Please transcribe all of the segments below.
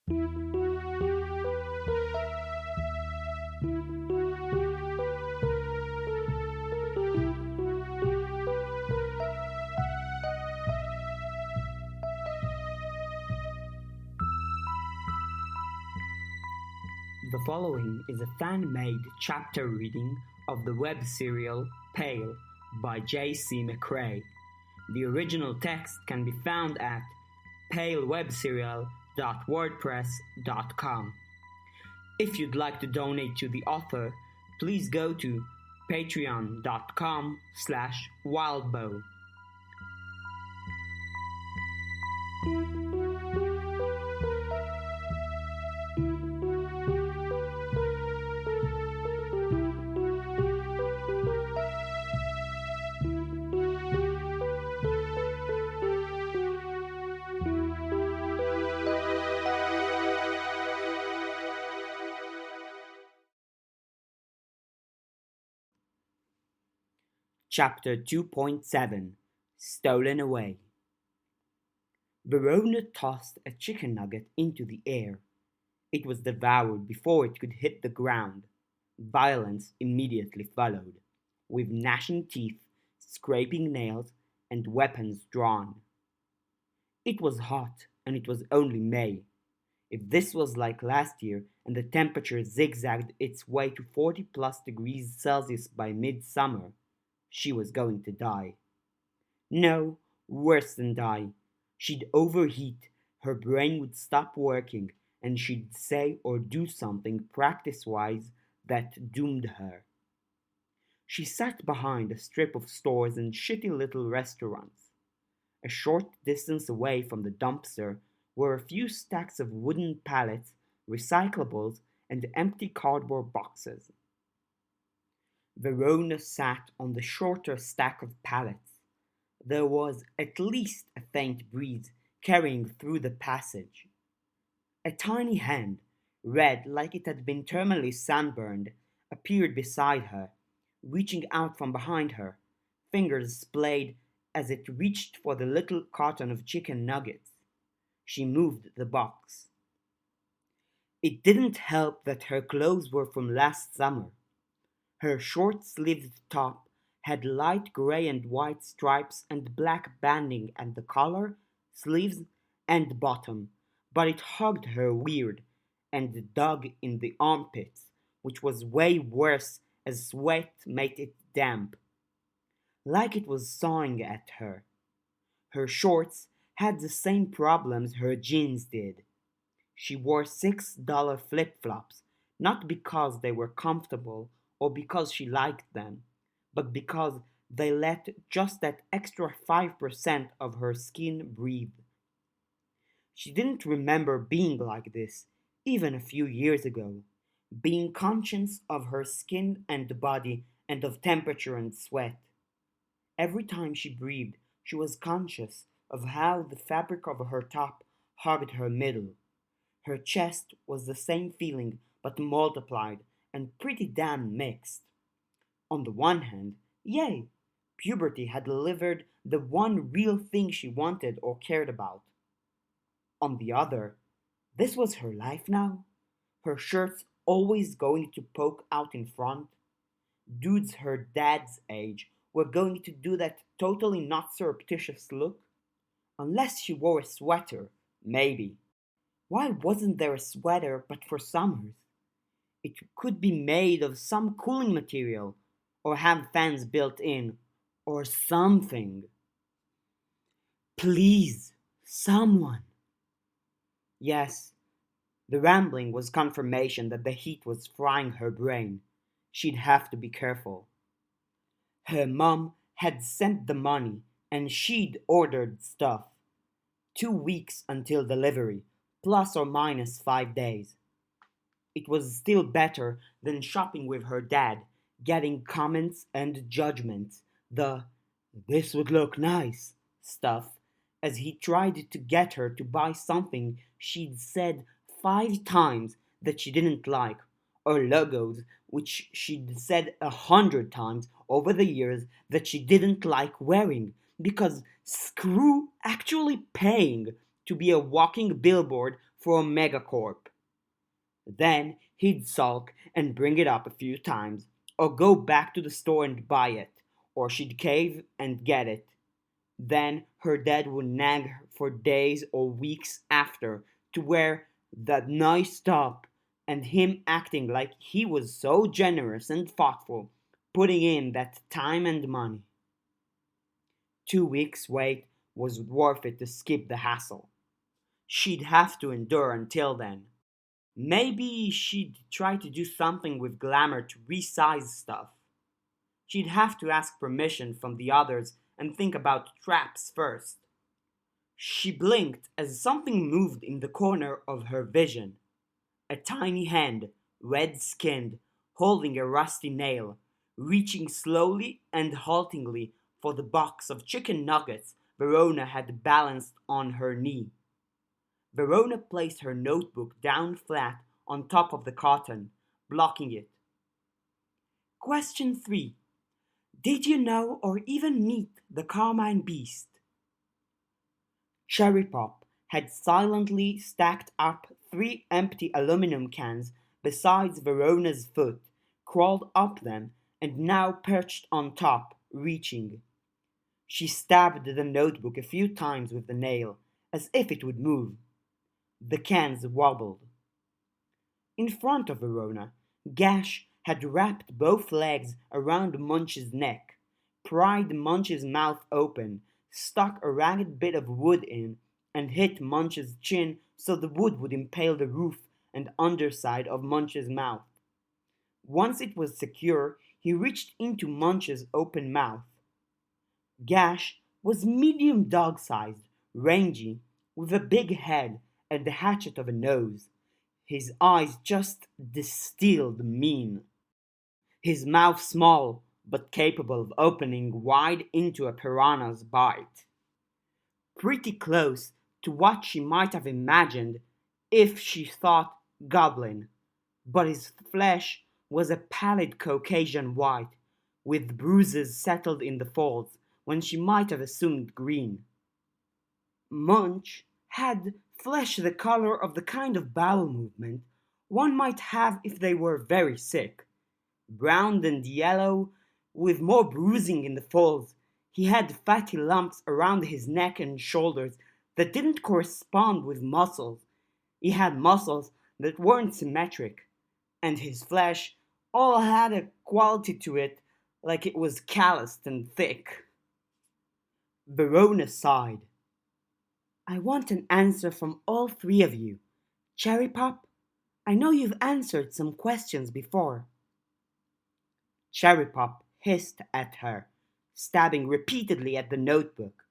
The following is a fan-made chapter reading of the web serial Pale by J.C. McCrae. The original text can be found at palewebserial.wordpress.com. If you'd like to donate to the author, please go to patreon.com/wildbow. Chapter 2.7 Stolen Away. Verona tossed a chicken nugget into the air. It was devoured before it could hit the ground. Violence immediately followed, with gnashing teeth, scraping nails, and weapons drawn. It was hot, and it was only May. If this was like last year, and the temperature zigzagged its way to 40+ degrees Celsius by midsummer, she was going to die. No, worse than die. She'd overheat, her brain would stop working, and she'd say or do something practice-wise that doomed her. She sat behind a strip of stores and shitty little restaurants. A short distance away from the dumpster were a few stacks of wooden pallets, recyclables, and empty cardboard boxes. Verona sat on the shorter stack of pallets. There was at least a faint breeze carrying through the passage. A tiny hand, red like it had been terminally sunburned, appeared beside her, reaching out from behind her, fingers splayed as it reached for the little carton of chicken nuggets. She moved the box. It didn't help that her clothes were from last summer. Her short-sleeved top had light gray and white stripes and black banding at the collar, sleeves, and bottom, but it hugged her weird and dug in the armpits, which was way worse as sweat made it damp, like it was sawing at her. Her shorts had the same problems her jeans did. She wore $6 flip-flops, not because they were comfortable or because she liked them, but because they let just that extra 5% of her skin breathe. She didn't remember being like this, even a few years ago, being conscious of her skin and body and of temperature and sweat. Every time she breathed, she was conscious of how the fabric of her top hugged her middle. Her chest was the same feeling, but multiplied, and pretty damn mixed. On the one hand, yay, puberty had delivered the one real thing she wanted or cared about. On the other, this was her life now? Her shirts always going to poke out in front? Dudes her dad's age were going to do that totally not surreptitious look? Unless she wore a sweater, maybe. Why wasn't there a sweater but for summers? It could be made of some cooling material, or have fans built in, or something. Please, someone. Yes, the rambling was confirmation that the heat was frying her brain. She'd have to be careful. Her mom had sent the money, and she'd ordered stuff. 2 weeks until delivery, plus or minus 5 days. It was still better than shopping with her dad, getting comments and judgments, the "this would look nice" stuff, as he tried to get her to buy something she'd said 5 times that she didn't like, or logos which she'd said 100 times over the years that she didn't like wearing, because screw actually paying to be a walking billboard for a megacorp. Then he'd sulk and bring it up a few times, or go back to the store and buy it, or she'd cave and get it. Then her dad would nag her for days or weeks after to wear that nice top, and him acting like he was so generous and thoughtful, putting in that time and money. 2 weeks' wait was worth it to skip the hassle. She'd have to endure until then. Maybe she'd try to do something with glamour to resize stuff. She'd have to ask permission from the others and think about traps first. She blinked as something moved in the corner of her vision. A tiny hand, red-skinned, holding a rusty nail, reaching slowly and haltingly for the box of chicken nuggets Verona had balanced on her knee. Verona placed her notebook down flat on top of the cotton, blocking it. Question 3. Did you know or even meet the Carmine Beast? Cherry Pop had silently stacked up 3 empty aluminum cans beside Verona's foot, crawled up them, and now perched on top, reaching. She stabbed the notebook a few times with the nail, as if it would move. The cans wobbled. In front of Verona, Gash had wrapped both legs around Munch's neck, pried Munch's mouth open, stuck a ragged bit of wood in, and hit Munch's chin so the wood would impale the roof and underside of Munch's mouth. Once it was secure, he reached into Munch's open mouth. Gash was medium dog-sized, rangy, with a big head and the hatchet of a nose. His eyes just distilled mean. His mouth small, but capable of opening wide into a piranha's bite. Pretty close to what she might have imagined if she thought goblin, but his flesh was a pallid Caucasian white, with bruises settled in the folds when she might have assumed green. Munch had flesh the color of the kind of bowel movement one might have if they were very sick. Brown and yellow, with more bruising in the folds, he had fatty lumps around his neck and shoulders that didn't correspond with muscles. He had muscles that weren't symmetric, and his flesh all had a quality to it like it was calloused and thick. Verona sighed. I want an answer from all 3 of you. Cherry Pop, I know you've answered some questions before. Cherry Pop hissed at her, stabbing repeatedly at the notebook.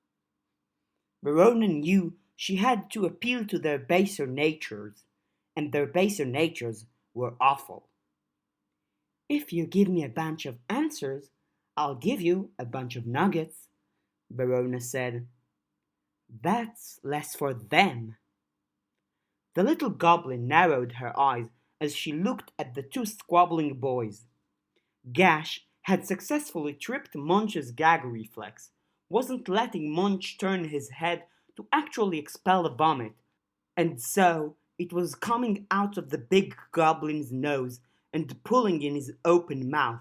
Verona knew she had to appeal to their baser natures, and their baser natures were awful. If you give me a bunch of answers, I'll give you a bunch of nuggets, Verona said. That's less for them. The little goblin narrowed her eyes as she looked at the 2 squabbling boys. Gash had successfully tripped Munch's gag reflex, wasn't letting Munch turn his head to actually expel the vomit, and so it was coming out of the big goblin's nose and pulling in his open mouth.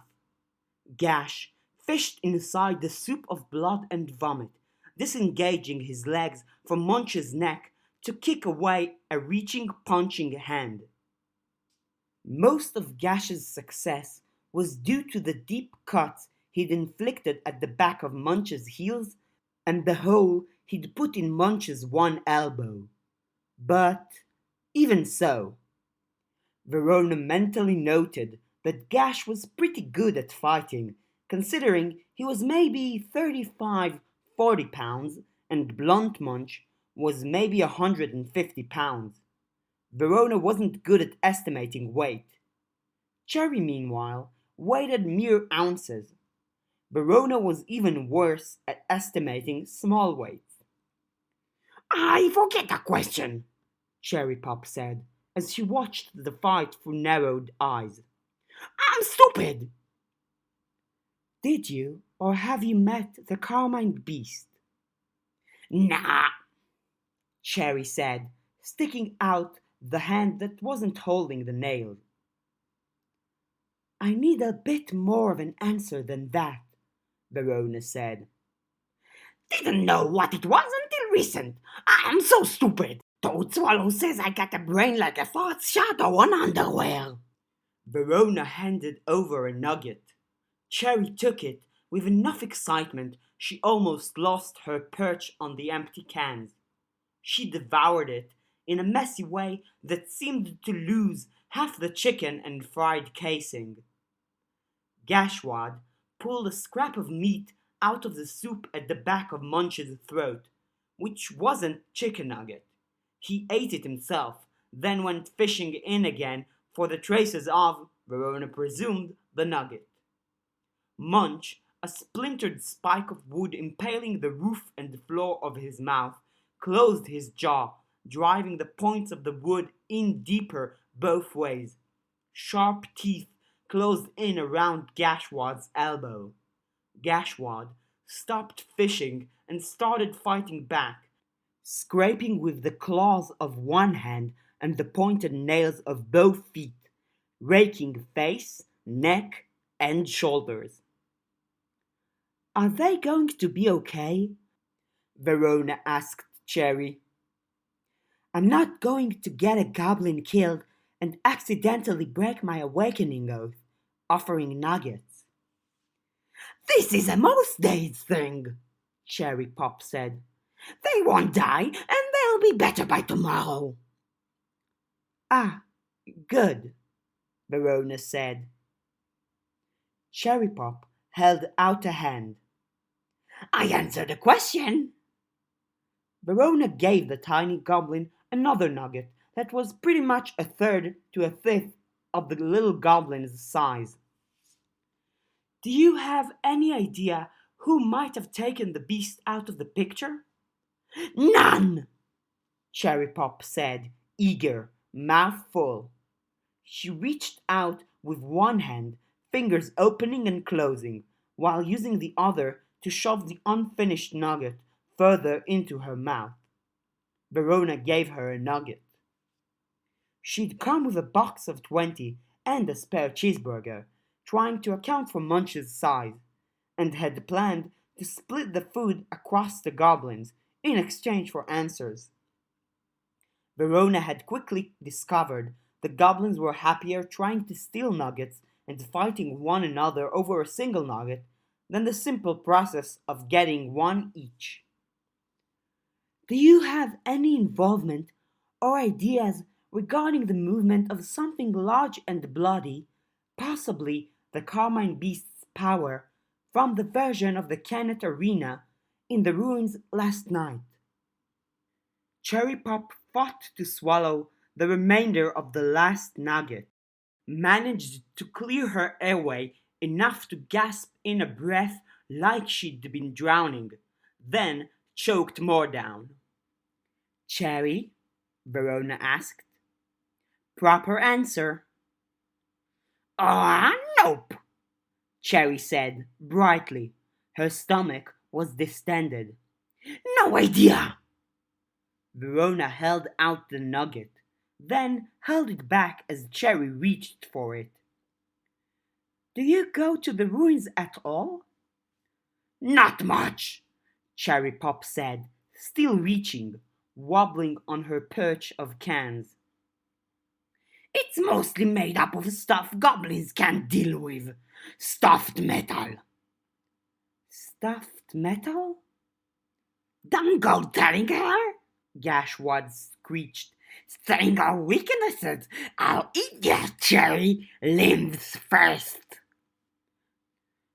Gash fished inside the soup of blood and vomit, disengaging his legs from Munch's neck to kick away a reaching, punching hand. Most of Gash's success was due to the deep cuts he'd inflicted at the back of Munch's heels and the hole he'd put in Munch's one elbow. But even so, Verona mentally noted that Gash was pretty good at fighting, considering he was maybe 35, 40 pounds, and Blunt Munch was maybe 150 pounds. Verona wasn't good at estimating weight. Cherry, meanwhile, weighed mere ounces. Verona was even worse at estimating small weights. I forget the question, Cherry Pop said, as she watched the fight through narrowed eyes. I'm stupid! Did you or have you met the Carmine Beast? Nah, Cherry said, sticking out the hand that wasn't holding the nail. I need a bit more of an answer than that, Verona said. Didn't know what it was until recent. I'm so stupid. Toad Swallow says I got a brain like a fart shadow on underwear. Verona handed over a nugget. Cherry took it with enough excitement she almost lost her perch on the empty cans. She devoured it in a messy way that seemed to lose half the chicken and fried casing. Gashwad pulled a scrap of meat out of the soup at the back of Munch's throat, which wasn't chicken nugget. He ate it himself, then went fishing in again for the traces of, Verona presumed, the nugget. Munch, a splintered spike of wood impaling the roof and the floor of his mouth, closed his jaw, driving the points of the wood in deeper both ways. Sharp teeth closed in around Gashwad's elbow. Gashwad stopped fishing and started fighting back, scraping with the claws of one hand and the pointed nails of both feet, raking face, neck, and shoulders. Are they going to be okay? Verona asked Cherry. I'm not going to get a goblin killed and accidentally break my awakening oath, offering nuggets. This is a most days thing, Cherry Pop said. They won't die and they'll be better by tomorrow. Ah, good, Verona said. Cherry Pop held out a hand. I answered the question. Verona gave the tiny goblin another nugget that was pretty much a third to a fifth of the little goblin's size. Do you have any idea who might have taken the beast out of the picture? None, Cherry Pop said, eager, mouth full. She reached out with one hand, fingers opening and closing, while using the other to shove the unfinished nugget further into her mouth. Verona gave her a nugget. She'd come with a box of 20 and a spare cheeseburger, trying to account for Munch's size, and had planned to split the food across the goblins in exchange for answers. Verona had quickly discovered the goblins were happier trying to steal nuggets and fighting one another over a single nugget than the simple process of getting one each. Do you have any involvement or ideas regarding the movement of something large and bloody, possibly the Carmine Beast's power, from the version of the Kennet Arena in the ruins last night? Cherry Pop fought to swallow the remainder of the last nugget, managed to clear her airway enough to gasp in a breath like she'd been drowning, then choked more down. Cherry? Verona asked. Proper answer. Nope, Cherry said brightly. Her stomach was distended. No idea. Verona held out the nugget, then held it back as Cherry reached for it. Do you go to the ruins at all? Not much, Cherry Pop said, still reaching, wobbling on her perch of cans. It's mostly made up of stuff goblins can't deal with. Stuffed metal. Stuffed metal? Don't go telling her, Gashwad screeched. Saying our weaknesses. I'll eat your cherry limbs first.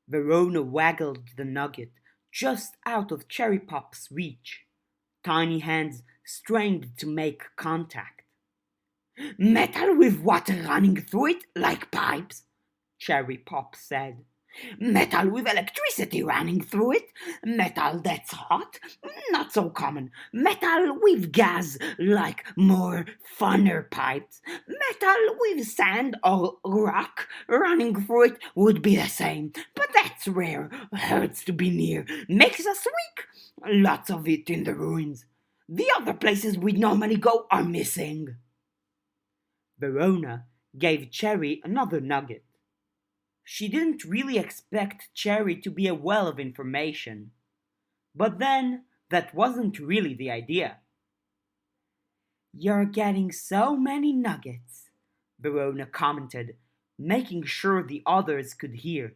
Verona waggled the nugget just out of Cherry Pop's reach. Tiny hands strained to make contact. Metal with water running through it like pipes, Cherry Pop said. Metal with electricity running through it. Metal that's hot, not so common. Metal with gas, like more funner pipes. Metal with sand or rock running through it would be the same, but that's rare. Hurts to be near. Makes us weak. Lots of it in the ruins. The other places we'd normally go are missing. Verona gave Cherry another nugget. She didn't really expect Cherry to be a well of information. But then, that wasn't really the idea. You're getting so many nuggets, Verona commented, making sure the others could hear.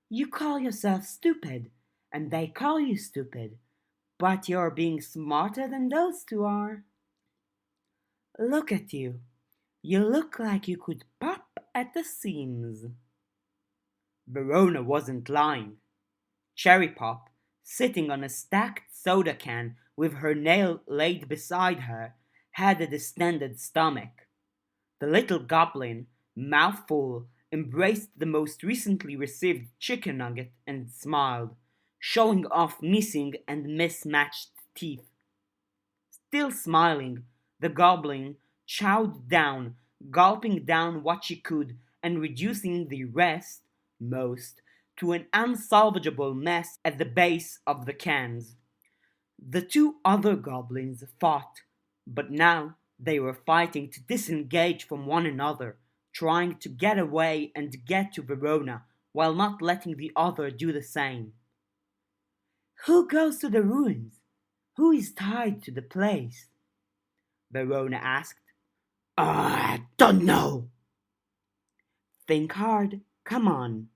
You call yourself stupid, and they call you stupid, but you're being smarter than those two are. Look at you. You look like you could pop at the seams. Verona wasn't lying. Cherry Pop, sitting on a stacked soda can with her nail laid beside her, had a distended stomach. The little goblin, mouth full, embraced the most recently received chicken nugget and smiled, showing off missing and mismatched teeth. Still smiling, the goblin chowed down, gulping down what she could and reducing the rest, most, to an unsalvageable mess at the base of the cans. The two other goblins fought, but now they were fighting to disengage from one another, trying to get away and get to Verona while not letting the other do the same. Who goes to the ruins? Who is tied to the place? Verona asked. I don't know. Think hard, come on,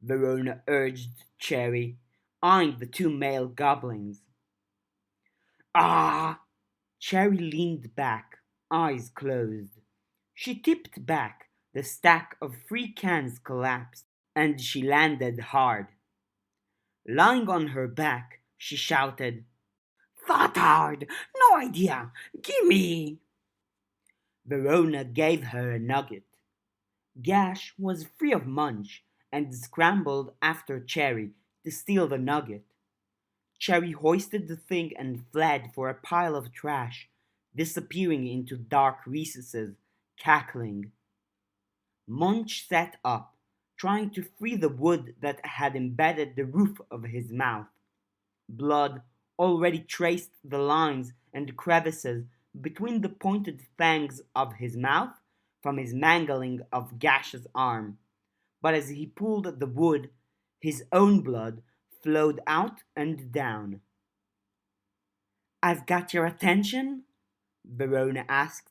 Verona urged Cherry, eyeing the two male goblins. Cherry leaned back, eyes closed. She tipped back, the stack of free cans collapsed, and she landed hard. Lying on her back, she shouted, Thought hard, no idea, gimme. Verona gave her a nugget. Gash was free of munch and scrambled after Cherry to steal the nugget. Cherry hoisted the thing and fled for a pile of trash, disappearing into dark recesses, cackling. Munch sat up, trying to free the wood that had embedded the roof of his mouth. Blood already traced the lines and crevices between the pointed fangs of his mouth from his mangling of Gash's arm, but as he pulled the wood, his own blood flowed out and down. I've got your attention? Verona asked.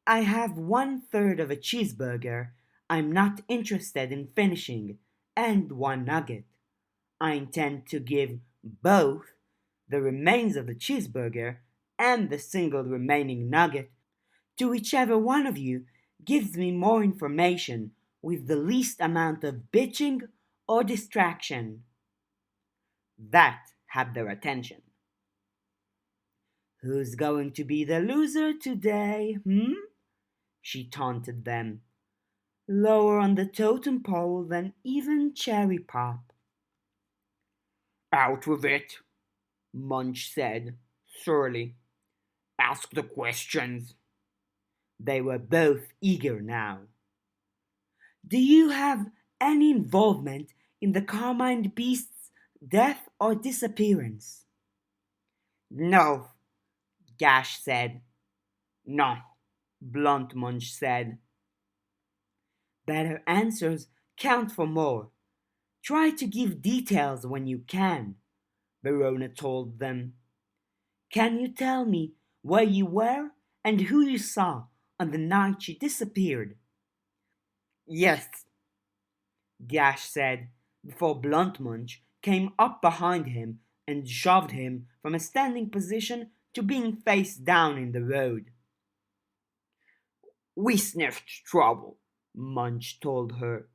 I have 1/3 of a cheeseburger I'm not interested in finishing, and one nugget. I intend to give both the remains of the cheeseburger and the single remaining nugget to whichever one of you gives me more information with the least amount of bitching or distraction. That had their attention. Who's going to be the loser today, She taunted them. Lower on the totem pole than even Cherry Pop. Out with it, Munch said, surly. Ask the questions. They were both eager now. Do you have any involvement in the Carmine Beast's death or disappearance? No, Gash said. No, Blunt Munch said. Better answers count for more. Try to give details when you can, Verona told them. Can you tell me where you were and who you saw on the night she disappeared? Yes, Gash said, before Blunt Munch came up behind him and shoved him from a standing position to being face down in the road. We sniffed trouble, Munch told her.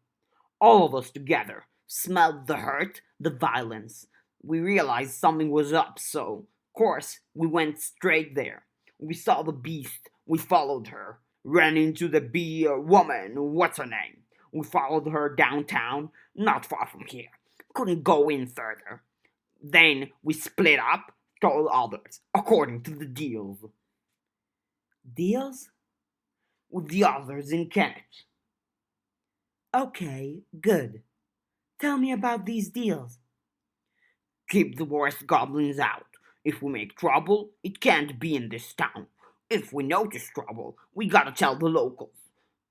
All of us together smelled the hurt, the violence. We realized something was up, so, of course, we went straight there. We saw the beast, we followed her, ran into the bee woman, what's her name? We followed her downtown, not far from here. Couldn't go in further. Then we split up, told others, according to the deals. Deals? With the others in Kent. Okay, good. Tell me about these deals. Keep the worst goblins out. If we make trouble, it can't be in this town. If we notice trouble, we gotta tell the locals.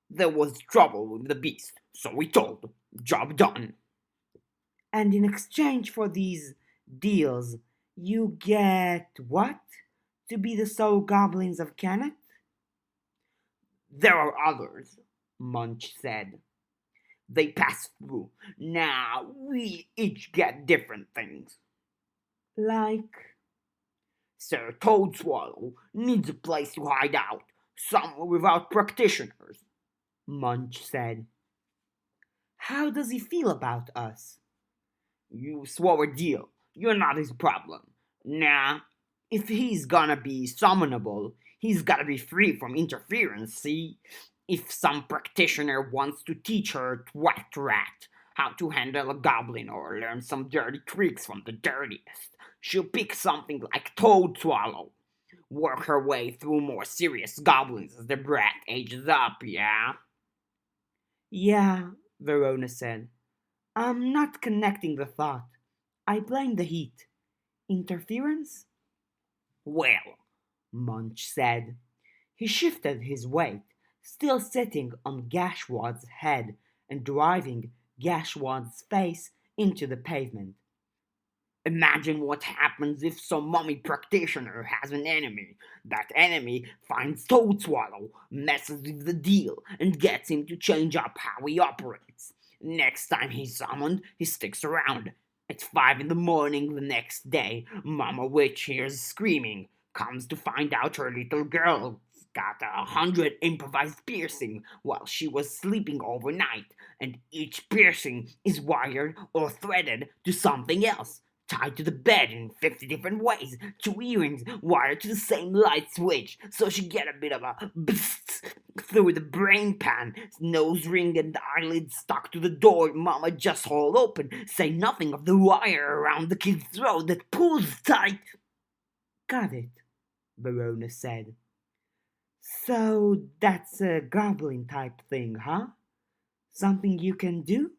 There was trouble with the beast, so we told. Job done. And in exchange for these deals, you get what? To be the sole goblins of Kennet? There are others, Munch said. They pass through. Now we each get different things. Like, Sir Toadswallow needs a place to hide out, somewhere without practitioners, Munch said. how does he feel about us? You swore a deal. You're not his problem. Nah, if he's gonna be summonable, he's gotta be free from interference, see? If some practitioner wants to teach her Twat Rat how to handle a goblin or learn some dirty tricks from the dirtiest, she'll pick something like Toad Swallow. Work her way through more serious goblins as the brat ages up, yeah? Yeah, Verona said. I'm not connecting the thought. I blame the heat. Interference? Well, Munch said. He shifted his weight, still sitting on Gashwad's head and driving Gashwad's face into the pavement. Imagine what happens if some mummy practitioner has an enemy. That enemy finds Toadswallow, messes with the deal, and gets him to change up how he operates. Next time he's summoned, he sticks around. It's 5 in the morning the next day. Mama Witch hears screaming, comes to find out her little girl got 100 improvised piercing while she was sleeping overnight, and each piercing is wired or threaded to something else, tied to the bed in 50 different ways, 2 earrings wired to the same light switch, so she get a bit of a bzzzt through the brain pan, nose ring and eyelid stuck to the door mama just hold open, say nothing of the wire around the kid's throat that pulls tight. Got it, Verona said. So that's a goblin type thing, huh? Something you can do?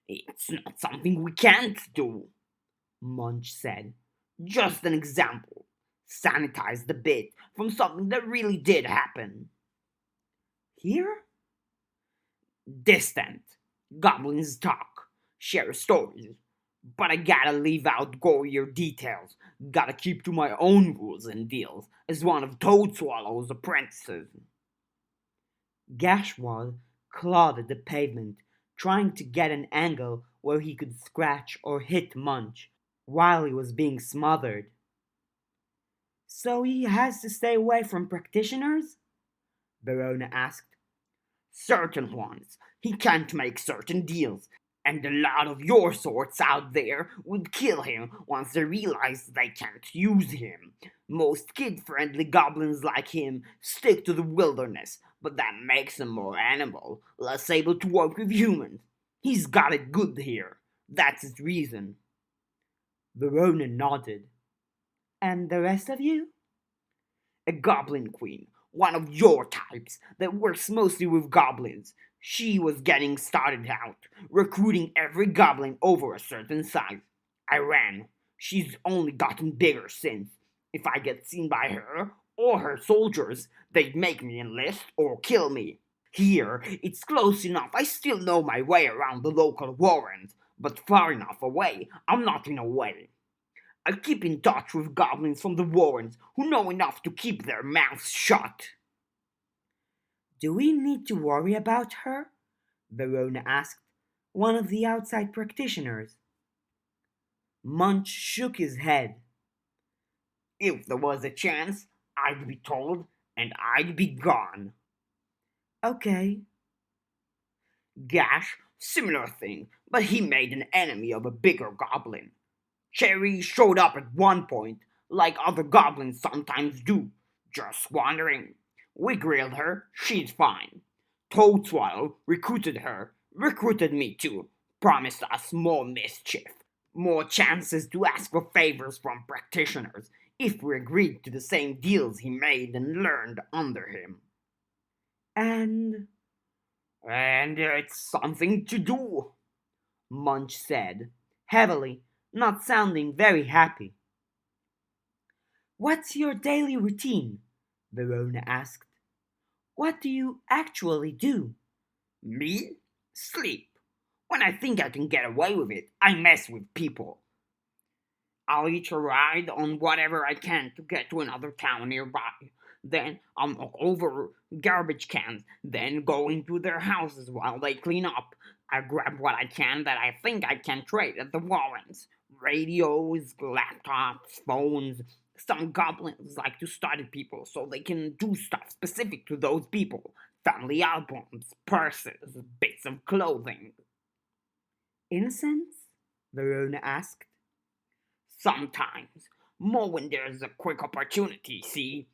It's not something we can't do, Munch said. Just an example. Sanitize the bit from something that really did happen. Here? Distant. Goblins talk, share stories. But I gotta leave out gorier details. Gotta keep to my own rules and deals as one of Toadswallow's apprentices. Gashwad clawed at the pavement, trying to get an angle where he could scratch or hit Munch while he was being smothered. So he has to stay away from practitioners? Verona asked. Certain ones. He can't make certain deals, and a lot of your sorts out there would kill him once they realize they can't use him. Most kid-friendly goblins like him stick to the wilderness, but that makes him more animal, less able to work with humans. He's got it good here. That's his reason. Verona nodded. And the rest of you? A goblin queen, one of your types, that works mostly with goblins. She was getting started out, recruiting every goblin over a certain size. I ran. She's only gotten bigger since. If I get seen by her or her soldiers, they'd make me enlist or kill me. Here, it's close enough. I still know my way around the local warrens, but far enough away, I'm not in a way. I keep in touch with goblins from the warrens who know enough to keep their mouths shut. Do we need to worry about her? Verona asked, one of the outside practitioners. Munch shook his head. If there was a chance, I'd be told, and I'd be gone. Okay. Gash, similar thing, but he made an enemy of a bigger goblin. Cherry showed up at one point, like other goblins sometimes do, just wandering. We grilled her, she's fine. Toadswallow recruited me too, promised us more mischief, more chances to ask for favors from practitioners if we agreed to the same deals he made and learned under him. And it's something to do, Munch said. heavily, not sounding very happy. What's your daily routine? Verona asked. What do you actually do? Me? Sleep. When I think I can get away with it, I mess with people. I'll each ride on whatever I can to get to another town nearby. Then I'll knock over garbage cans, then go into their houses while they clean up. I grab what I can that I think I can trade at the Warrens. Radios, laptops, phones. Some goblins like to study people so they can do stuff specific to those people. Family albums, purses, bits of clothing. Innocence? Verona asked. Sometimes. More when there's a quick opportunity, see?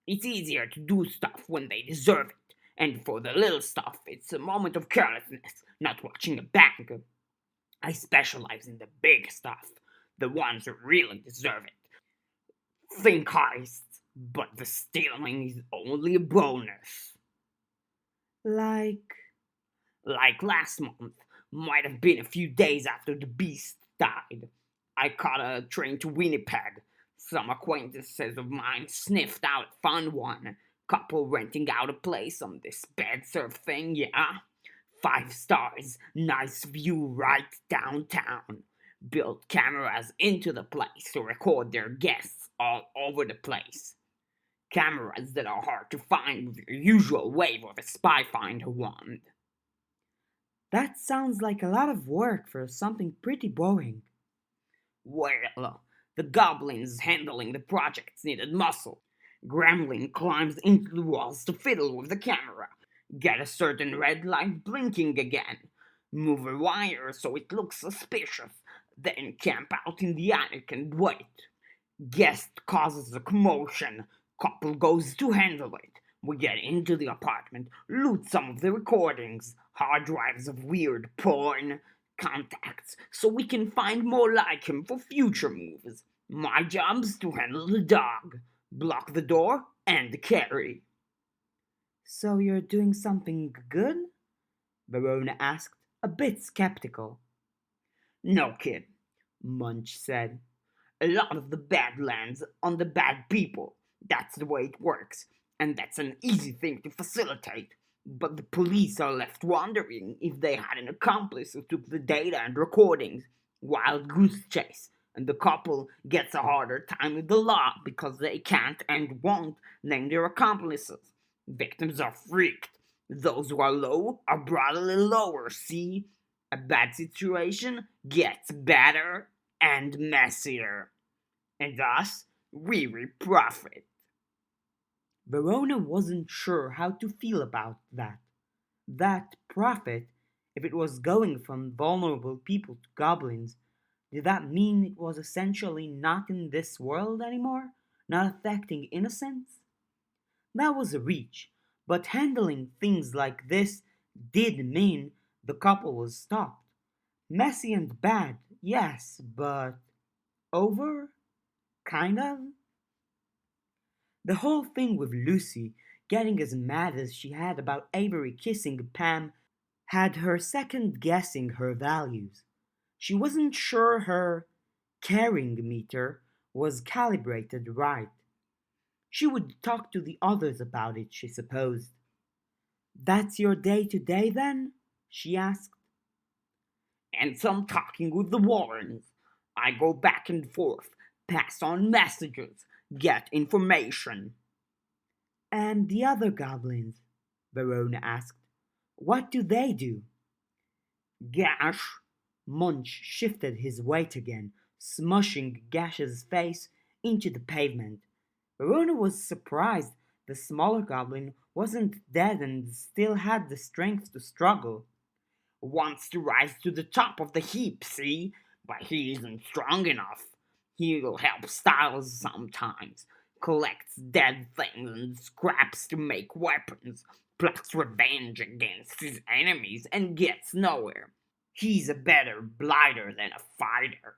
It's easier to do stuff when they deserve it. And for the little stuff, it's a moment of carelessness, not watching a bank. I specialize in the big stuff, the ones who really deserve it. Think heists, but the stealing is only a bonus. Like, Like last month, might have been a few days after the beast died. I caught a train to Winnipeg. Some acquaintances of mine sniffed out, found one. Couple renting out a place on this bed surf thing, yeah? 5 stars, nice view right downtown. Built cameras into the place to record their guests all over the place. Cameras that are hard to find with your usual wave of a spy finder wand. that sounds like a lot of work for something pretty boring. Well, the goblins handling the projects needed muscle. Gremlin climbs into the walls to fiddle with the camera. Get a certain red light blinking again. Move a wire so it looks suspicious. Then camp out in the attic and wait. Guest causes a commotion. Couple goes to handle it. We get into the apartment, loot some of the recordings, hard drives of weird porn, contacts, so we can find more like him for future moves. My job's to handle the dog, block the door, and carry. So you're doing something good? Verona asked, a bit skeptical. No, kid, Munch said. A lot of the bad lands on the bad people. That's the way it works, and that's an easy thing to facilitate. But the police are left wondering if they had an accomplice who took the data and recordings. Wild goose chase, and the couple gets a harder time with the law because they can't and won't name their accomplices. Victims are freaked. Those who are low are brought a little lower, see? A bad situation gets better and messier. And thus, we profit. Verona wasn't sure how to feel about that. That profit, if it was going from vulnerable people to goblins, did that mean it was essentially not in this world anymore? Not affecting innocence? That was a reach, but handling things like this did mean the couple was stopped. Messy and bad, yes, but over? Kind of? The whole thing with Lucy getting as mad as she had about Avery kissing Pam had her second guessing her values. She wasn't sure her caring meter was calibrated right. She would talk to the others about it, she supposed. That's your day to day then? She asked. And some talking with the Warrens. I go back and forth, pass on messages, get information. And the other goblins? Verona asked. What do they do? Gash. Munch shifted his weight again, smushing Gash's face into the pavement. Verona was surprised the smaller goblin wasn't dead and still had the strength to struggle. Wants to rise to the top of the heap, see? But he isn't strong enough. He'll help Styles sometimes. Collects dead things and scraps to make weapons. Plots revenge against his enemies and gets nowhere. He's a better blighter than a fighter.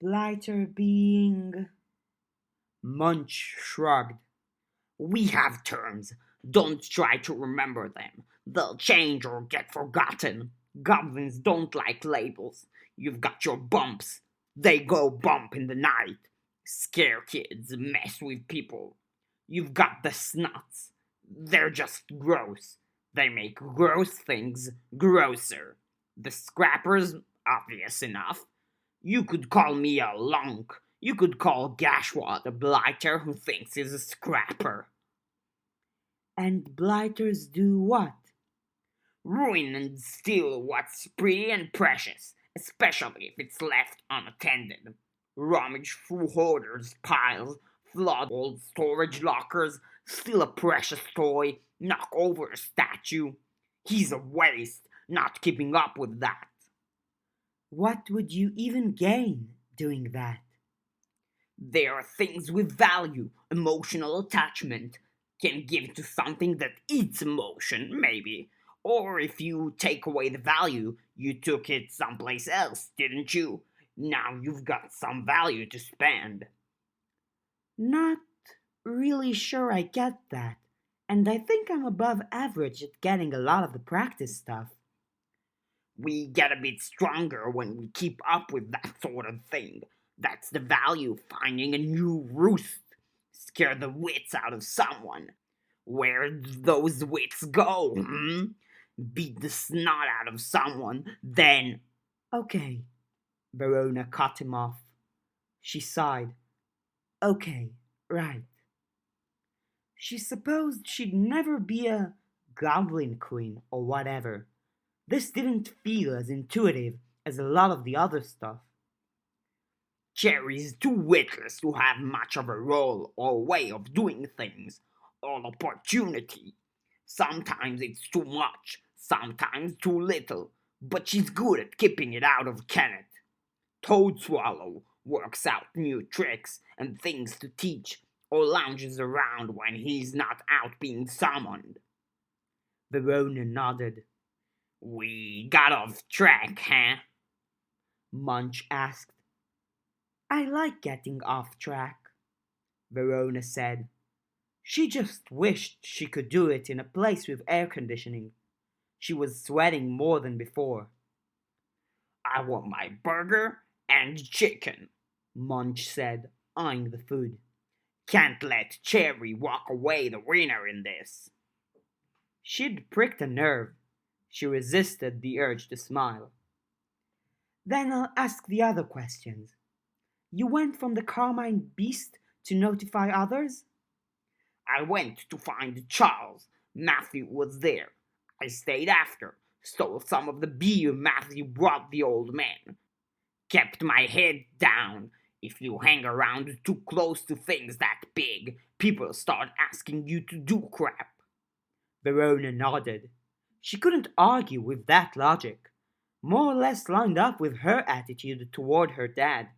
Blighter being. Munch shrugged. We have terms. Don't try to remember them. They'll change or get forgotten. Goblins don't like labels. You've got your bumps. They go bump in the night. Scare kids, mess with people. You've got the snuts. They're just gross. They make gross things grosser. The scrappers, obvious enough. You could call me a lunk. You could call Gashwa the blighter who thinks he's a scrapper. And blighters do what? Ruin and steal what's pretty and precious, especially if it's left unattended. Rummage through hoarders' piles, flood old storage lockers, steal a precious toy, knock over a statue. He's a waste, not keeping up with that. What would you even gain doing that? There are things with value, emotional attachment. Can give to something that eats emotion, maybe. Or if you take away the value, you took it someplace else, didn't you? Now you've got some value to spend. Not really sure I get that, and I think I'm above average at getting a lot of the practice stuff. We get a bit stronger when we keep up with that sort of thing. That's the value, finding a new roost. Scare the wits out of someone. Where'd those wits go, hmm? Beat the snot out of someone, then. Okay, Verona cut him off. She sighed. Okay, right. She supposed she'd never be a goblin queen or whatever. This didn't feel as intuitive as a lot of the other stuff. Cherry's too witless to have much of a role or way of doing things. All opportunity. Sometimes it's too much, sometimes too little, but she's good at keeping it out of Kenneth. Toadswallow works out new tricks and things to teach, or lounges around when he's not out being summoned. Verona nodded. We got off track, huh? Munch asked. I like getting off track, Verona said. She just wished she could do it in a place with air conditioning. She was sweating more than before. I want my burger and chicken, Munch said, eyeing the food. Can't let Cherry walk away the winner in this. She'd pricked a nerve. She resisted the urge to smile. Then I'll ask the other questions. You went from the Carmine Beast to notify others? I went to find Charles. Matthew was there. I stayed after, stole some of the beer Matthew brought the old man. Kept my head down. If you hang around too close to things that big, people start asking you to do crap. Verona nodded. She couldn't argue with that logic. More or less lined up with her attitude toward her dad,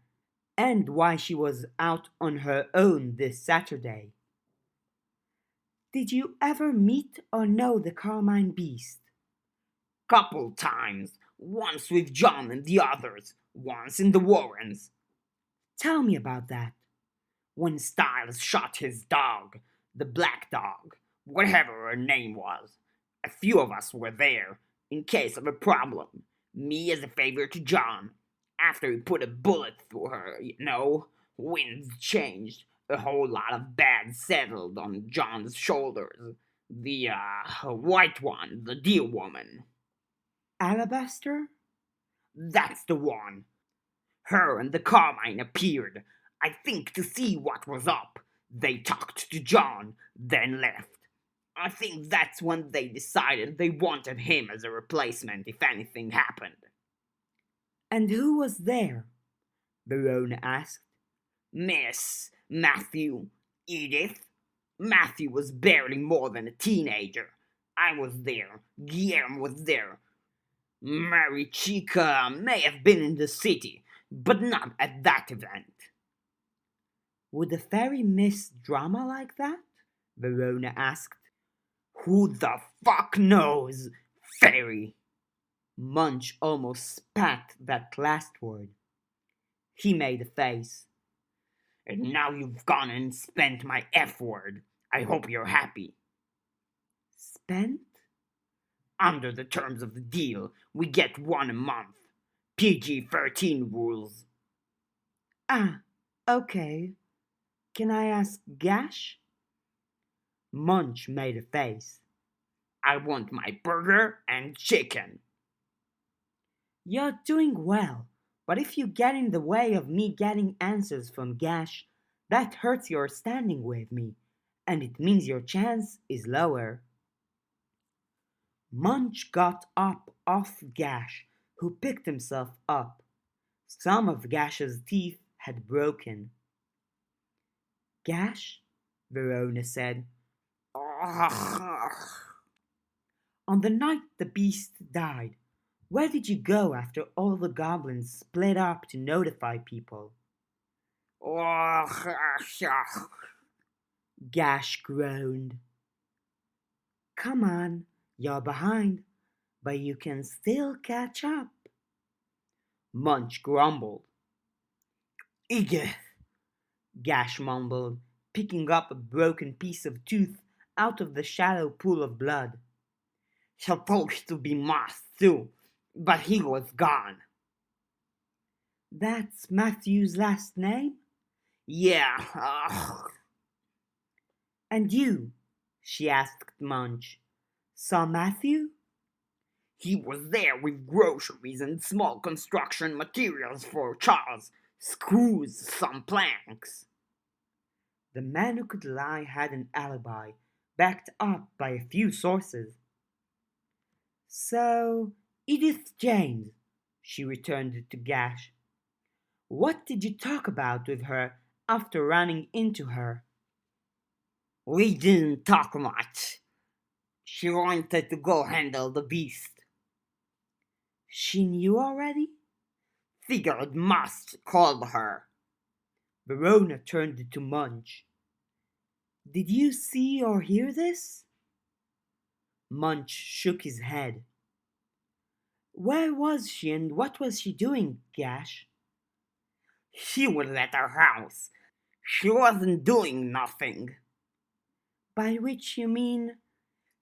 and why she was out on her own this Saturday. Did you ever meet or know the Carmine Beast? Couple times. Once with John and the others. Once in the Warrens. Tell me about that. When Styles shot his dog, the black dog, whatever her name was. A few of us were there, in case of a problem. Me as a favor to John. After he put a bullet through her, winds changed. A whole lot of bad settled on John's shoulders. The, white one, the deer woman. Alabaster? That's the one. Her and the Carmine appeared, I think to see what was up. They talked to John, then left. I think that's when they decided they wanted him as a replacement if anything happened. And who was there? Verona asked. Miss, Matthew, Edith. Matthew was barely more than a teenager. I was there. Guillermo was there. Mary Chica may have been in the city, but not at that event. Would a fairy miss drama like that? Verona asked. Who the fuck knows? Fairy. Munch almost spat that last word. He made a face. And now you've gone and spent my F word. I hope you're happy. Spent? Under the terms of the deal, we get one a month. PG-13 rules. Ah, Okay, can I ask Gash? Munch made a face. I want my burger and chicken. You're doing well, but if you get in the way of me getting answers from Gash, that hurts your standing with me, and it means your chance is lower. Munch got up off Gash, who picked himself up. Some of Gash's teeth had broken. Gash, Verona said, on the night the beast died, where did you go after all the goblins split up to notify people? Gash groaned. Come on, you're behind, but you can still catch up. Munch grumbled. Edith, Gash mumbled, picking up a broken piece of tooth out of the shallow pool of blood. supposed to be Moss too, but he was gone. That's Matthew's last name? Yeah. And you, she asked Munch, saw Matthew? He was there with groceries and small construction materials for Charles, screws, some planks. The man who could lie had an alibi, backed up by a few sources. So, Edith James, she returned to Gash. What did you talk about with her after running into her? We didn't talk much. She wanted to go handle the beast. She knew already? Figured must called her. Verona turned to Munch. Did you see or hear this? Munch shook his head. Where was she and what was she doing, Gash? She was at her house. She wasn't doing nothing. By which you mean?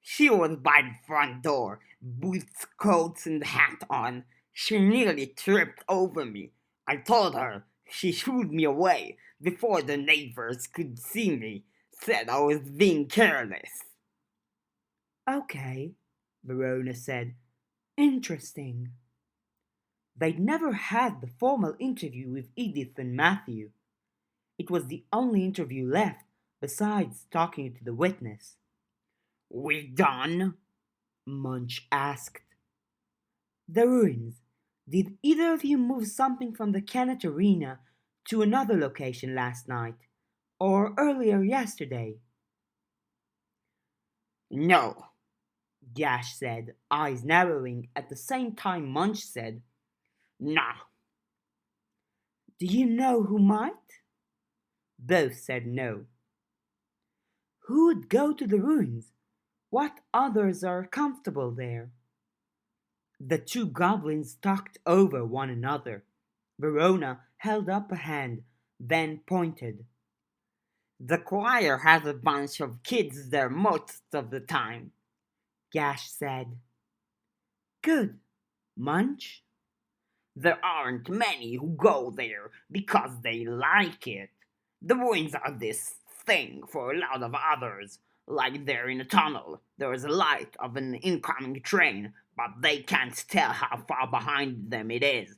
She was by the front door, boots, coats, and hat on. She nearly tripped over me. I told her. She shooed me away before the neighbors could see me. Said I was being careless. Okay, Verona said. Interesting. They'd never had the formal interview with Edith and Matthew. It was the only interview left, besides talking to the witness. We done? Munch asked. The ruins. Did either of you move something from the Kennet Arena to another location last night? Or earlier yesterday? No, Gash said, eyes narrowing at the same time Munch said, nah. Do you know who might? Both said no. Who would go to the ruins? What others are comfortable there? The two goblins talked over one another. Verona held up a hand, then pointed. The choir has a bunch of kids there most of the time, Gash said. Good. Munch? There aren't many who go there because they like it. The ruins are this thing for a lot of others. Like they're in a tunnel. There is a light of an incoming train, but they can't tell how far behind them it is.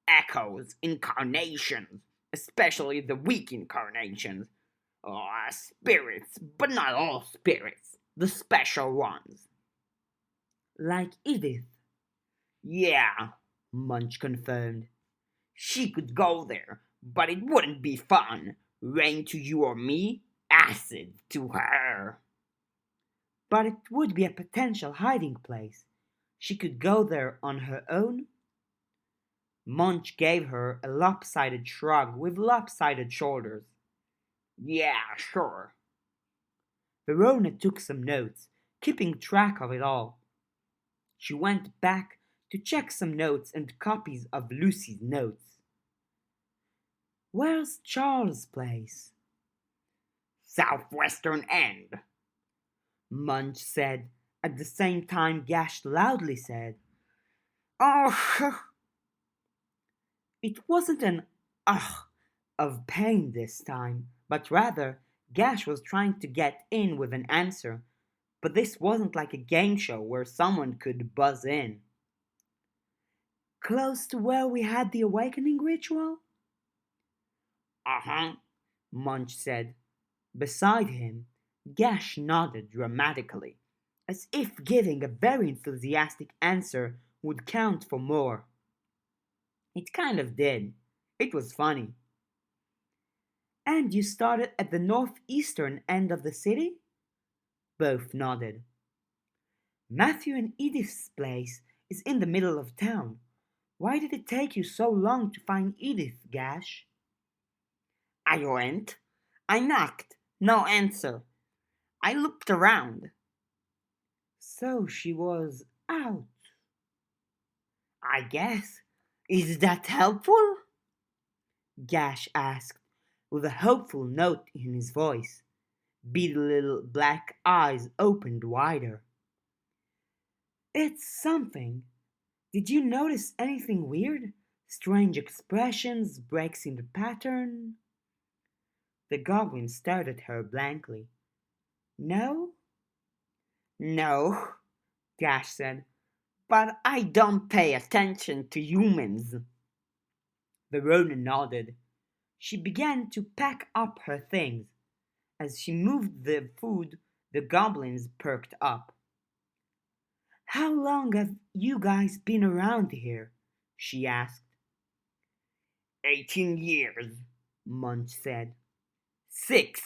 Echoes, incarnations, especially the weak incarnations. Spirits, but not all spirits. The special ones. Like Edith? Yeah, Munch confirmed. She could go there, but it wouldn't be fun. Rain to you or me, acid to her. But it would be a potential hiding place. She could go there on her own. Munch gave her a lopsided shrug with lopsided shoulders. Yeah, sure. Verona took some notes, keeping track of it all. She went back to check some notes and copies of Lucy's notes. Where's Charles' place? Southwestern end, Munch said, at the same time Gash loudly said, Oh, it wasn't an ugh, of pain this time, but rather Gash was trying to get in with an answer. But this wasn't like a game show where someone could buzz in. Close to where we had the awakening ritual? Uh-huh, Munch said. Beside him, Gash nodded dramatically, as if giving a very enthusiastic answer would count for more. It kind of did. It was funny. And you started at the northeastern end of the city? Both nodded. Matthew and Edith's place is in the middle of town. Why did it take you so long to find Edith, Gash? I went. I knocked. No answer. I looked around. So she was out. I guess. Is that helpful? Gash asked, with a hopeful note in his voice. Beady little black eyes opened wider. It's something. Did you notice anything weird? Strange expressions, breaks in the pattern? The goblin stared at her blankly. No? No, Gash said, but I don't pay attention to humans. Verona nodded. She began to pack up her things. As she moved the food, the goblins perked up. How long have you guys been around here? She asked. 18 years, Munch said. 6,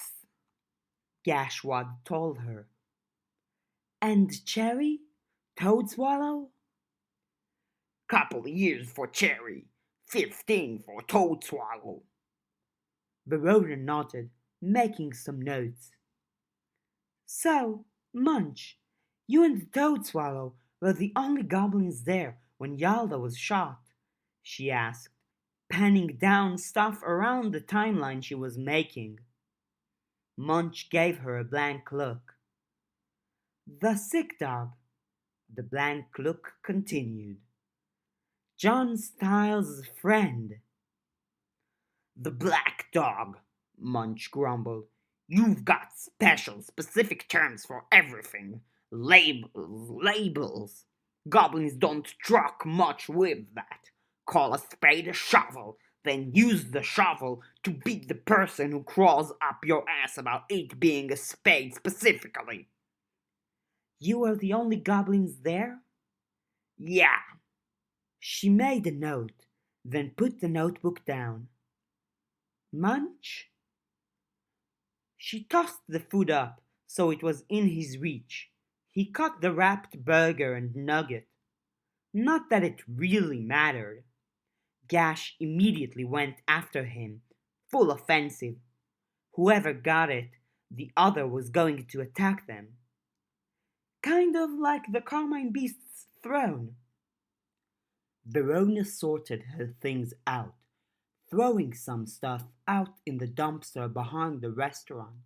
Gashwad told her. And Cherry? Toadswallow? Couple years for Cherry, 15 for Toadswallow. Verona nodded, making some notes. So, Munch, you and the Toadswallow were the only goblins there when Yalda was shot, she asked, penning down stuff around the timeline she was making. Munch gave her a blank look. The sick dog. The blank look continued. John Styles' friend. The black dog, Munch grumbled. You've got special, specific terms for everything. Labels. Goblins don't truck much with that. Call a spade a shovel, then use the shovel to beat the person who crawls up your ass about it being a spade specifically. You are the only goblins there? Yeah. She made a note, then put the notebook down. Munch? She tossed the food up so it was in his reach. He caught the wrapped burger and nugget. Not that it really mattered. Gash immediately went after him, full offensive. Whoever got it, the other was going to attack them. Kind of like the Carmine Beast's throne. Verona sorted her things out, throwing some stuff out in the dumpster behind the restaurant.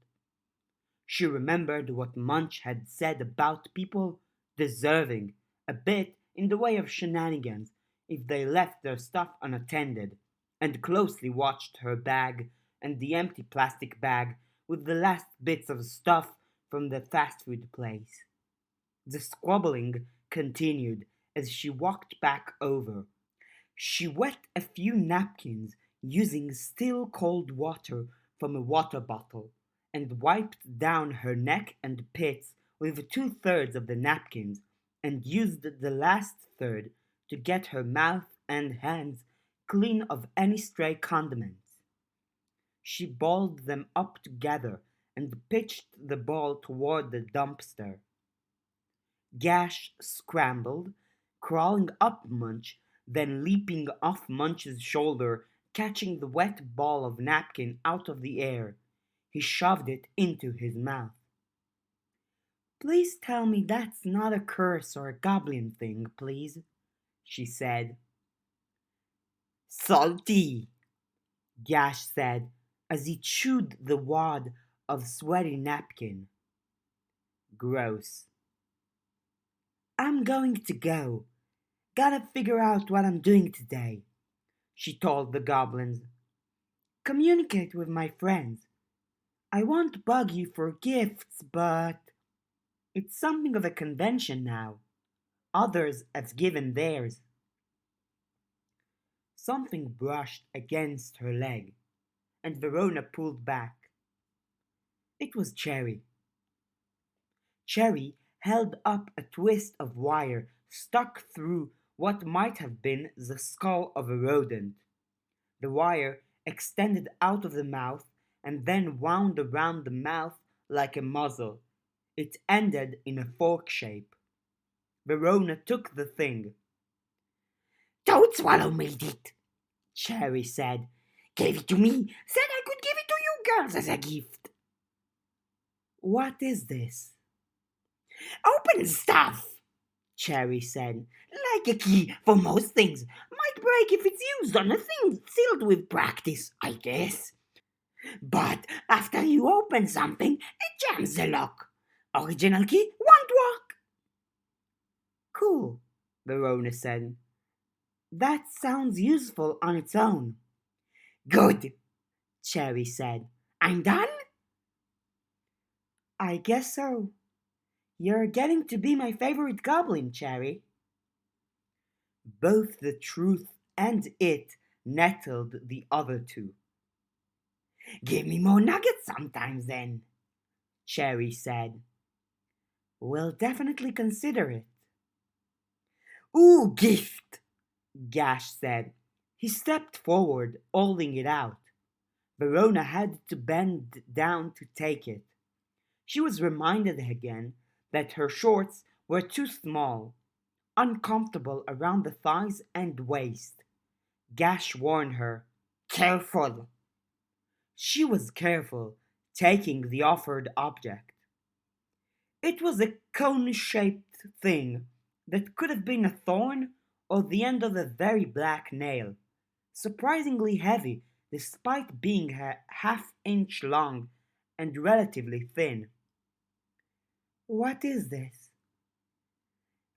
She remembered what Munch had said about people deserving a bit in the way of shenanigans if they left their stuff unattended, and closely watched her bag and the empty plastic bag with the last bits of stuff from the fast food place. The squabbling continued as she walked back over. She wet a few napkins using still cold water from a water bottle and wiped down her neck and pits with 2/3 of the napkins and used the last third to get her mouth and hands clean of any stray condiments. She balled them up together and pitched the ball toward the dumpster. Gash scrambled, crawling up Munch, then leaping off Munch's shoulder, catching the wet ball of napkin out of the air. He shoved it into his mouth. Please tell me that's not a curse or a goblin thing, please, she said. Salty, Gash said as he chewed the wad of sweaty napkin. Gross. I'm going to go. Gotta figure out what I'm doing today, she told the goblins. communicate with my friends. I won't bug you for gifts, but it's something of a convention now. Others have given theirs. Something brushed against her leg, and Verona pulled back. It was Cherry. Cherry held up a twist of wire stuck through what might have been the skull of a rodent. The wire extended out of the mouth and then wound around the mouth like a muzzle. It ended in a fork shape. Verona took the thing. Don't swallow me, it, Cherry said. Gave it to me, said I could give it to you girls as a gift. What is this? Open stuff, Cherry said. Like a key for most things. Might break if it's used on a thing sealed with practice, I guess. But after you open something, it jams the lock. Original key won't work. Cool, Verona said. That sounds useful on its own. Good, Cherry said. I'm done? I guess so. You're getting to be my favorite goblin, Cherry. Both the truth and it nettled the other two. Give me more nuggets sometimes then, Cherry said. We'll definitely consider it. Ooh, gift, Gash said. He stepped forward, holding it out. Verona had to bend down to take it. She was reminded again that her shorts were too small, uncomfortable around the thighs and waist. Gash warned her, Careful. She was careful, taking the offered object. It was a cone-shaped thing that could have been a thorn or the end of a very black nail, surprisingly heavy despite being a half-inch long and relatively thin. What is this?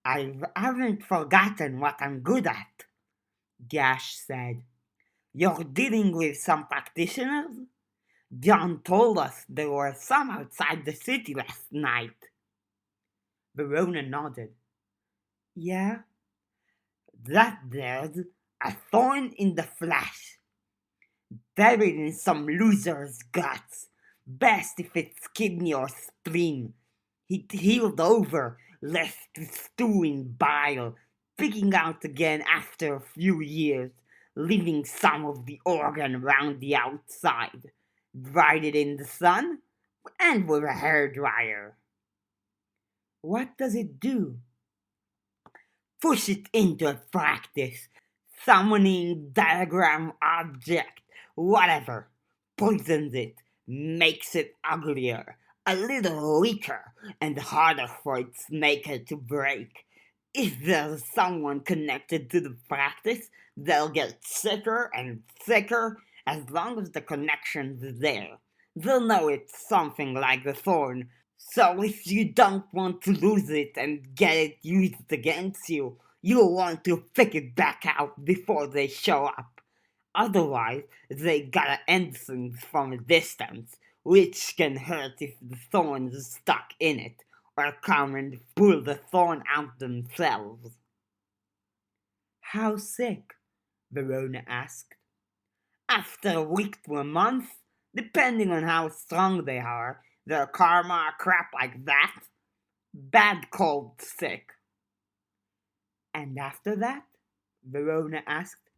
I haven't forgotten what I'm good at, Gash said. You're dealing with some practitioners? John told us there were some outside the city last night. Verona nodded. Yeah? That there's a thorn in the flesh, buried in some loser's guts. Best if it's kidney or spleen. It healed over, left to stew in bile, picking out again after a few years, leaving some of the organ round the outside. Dried it in the sun, and with a hairdryer. What does it do? Push it into a practice. Summoning diagram object, whatever. Poisons it, makes it uglier, a little weaker, and harder for its maker to break. If there's someone connected to the practice, they'll get sicker and thicker as long as the connection's there. They'll know it's something like the thorn. So if you don't want to lose it and get it used against you, you'll want to pick it back out before they show up. Otherwise, they gotta end things from a distance, which can hurt if the thorn's stuck in it, or come and pull the thorn out themselves. How sick? Verona asked. After a week to a month, depending on how strong they are, their karma, crap like that. Bad cold sick. And after that? Verona asked.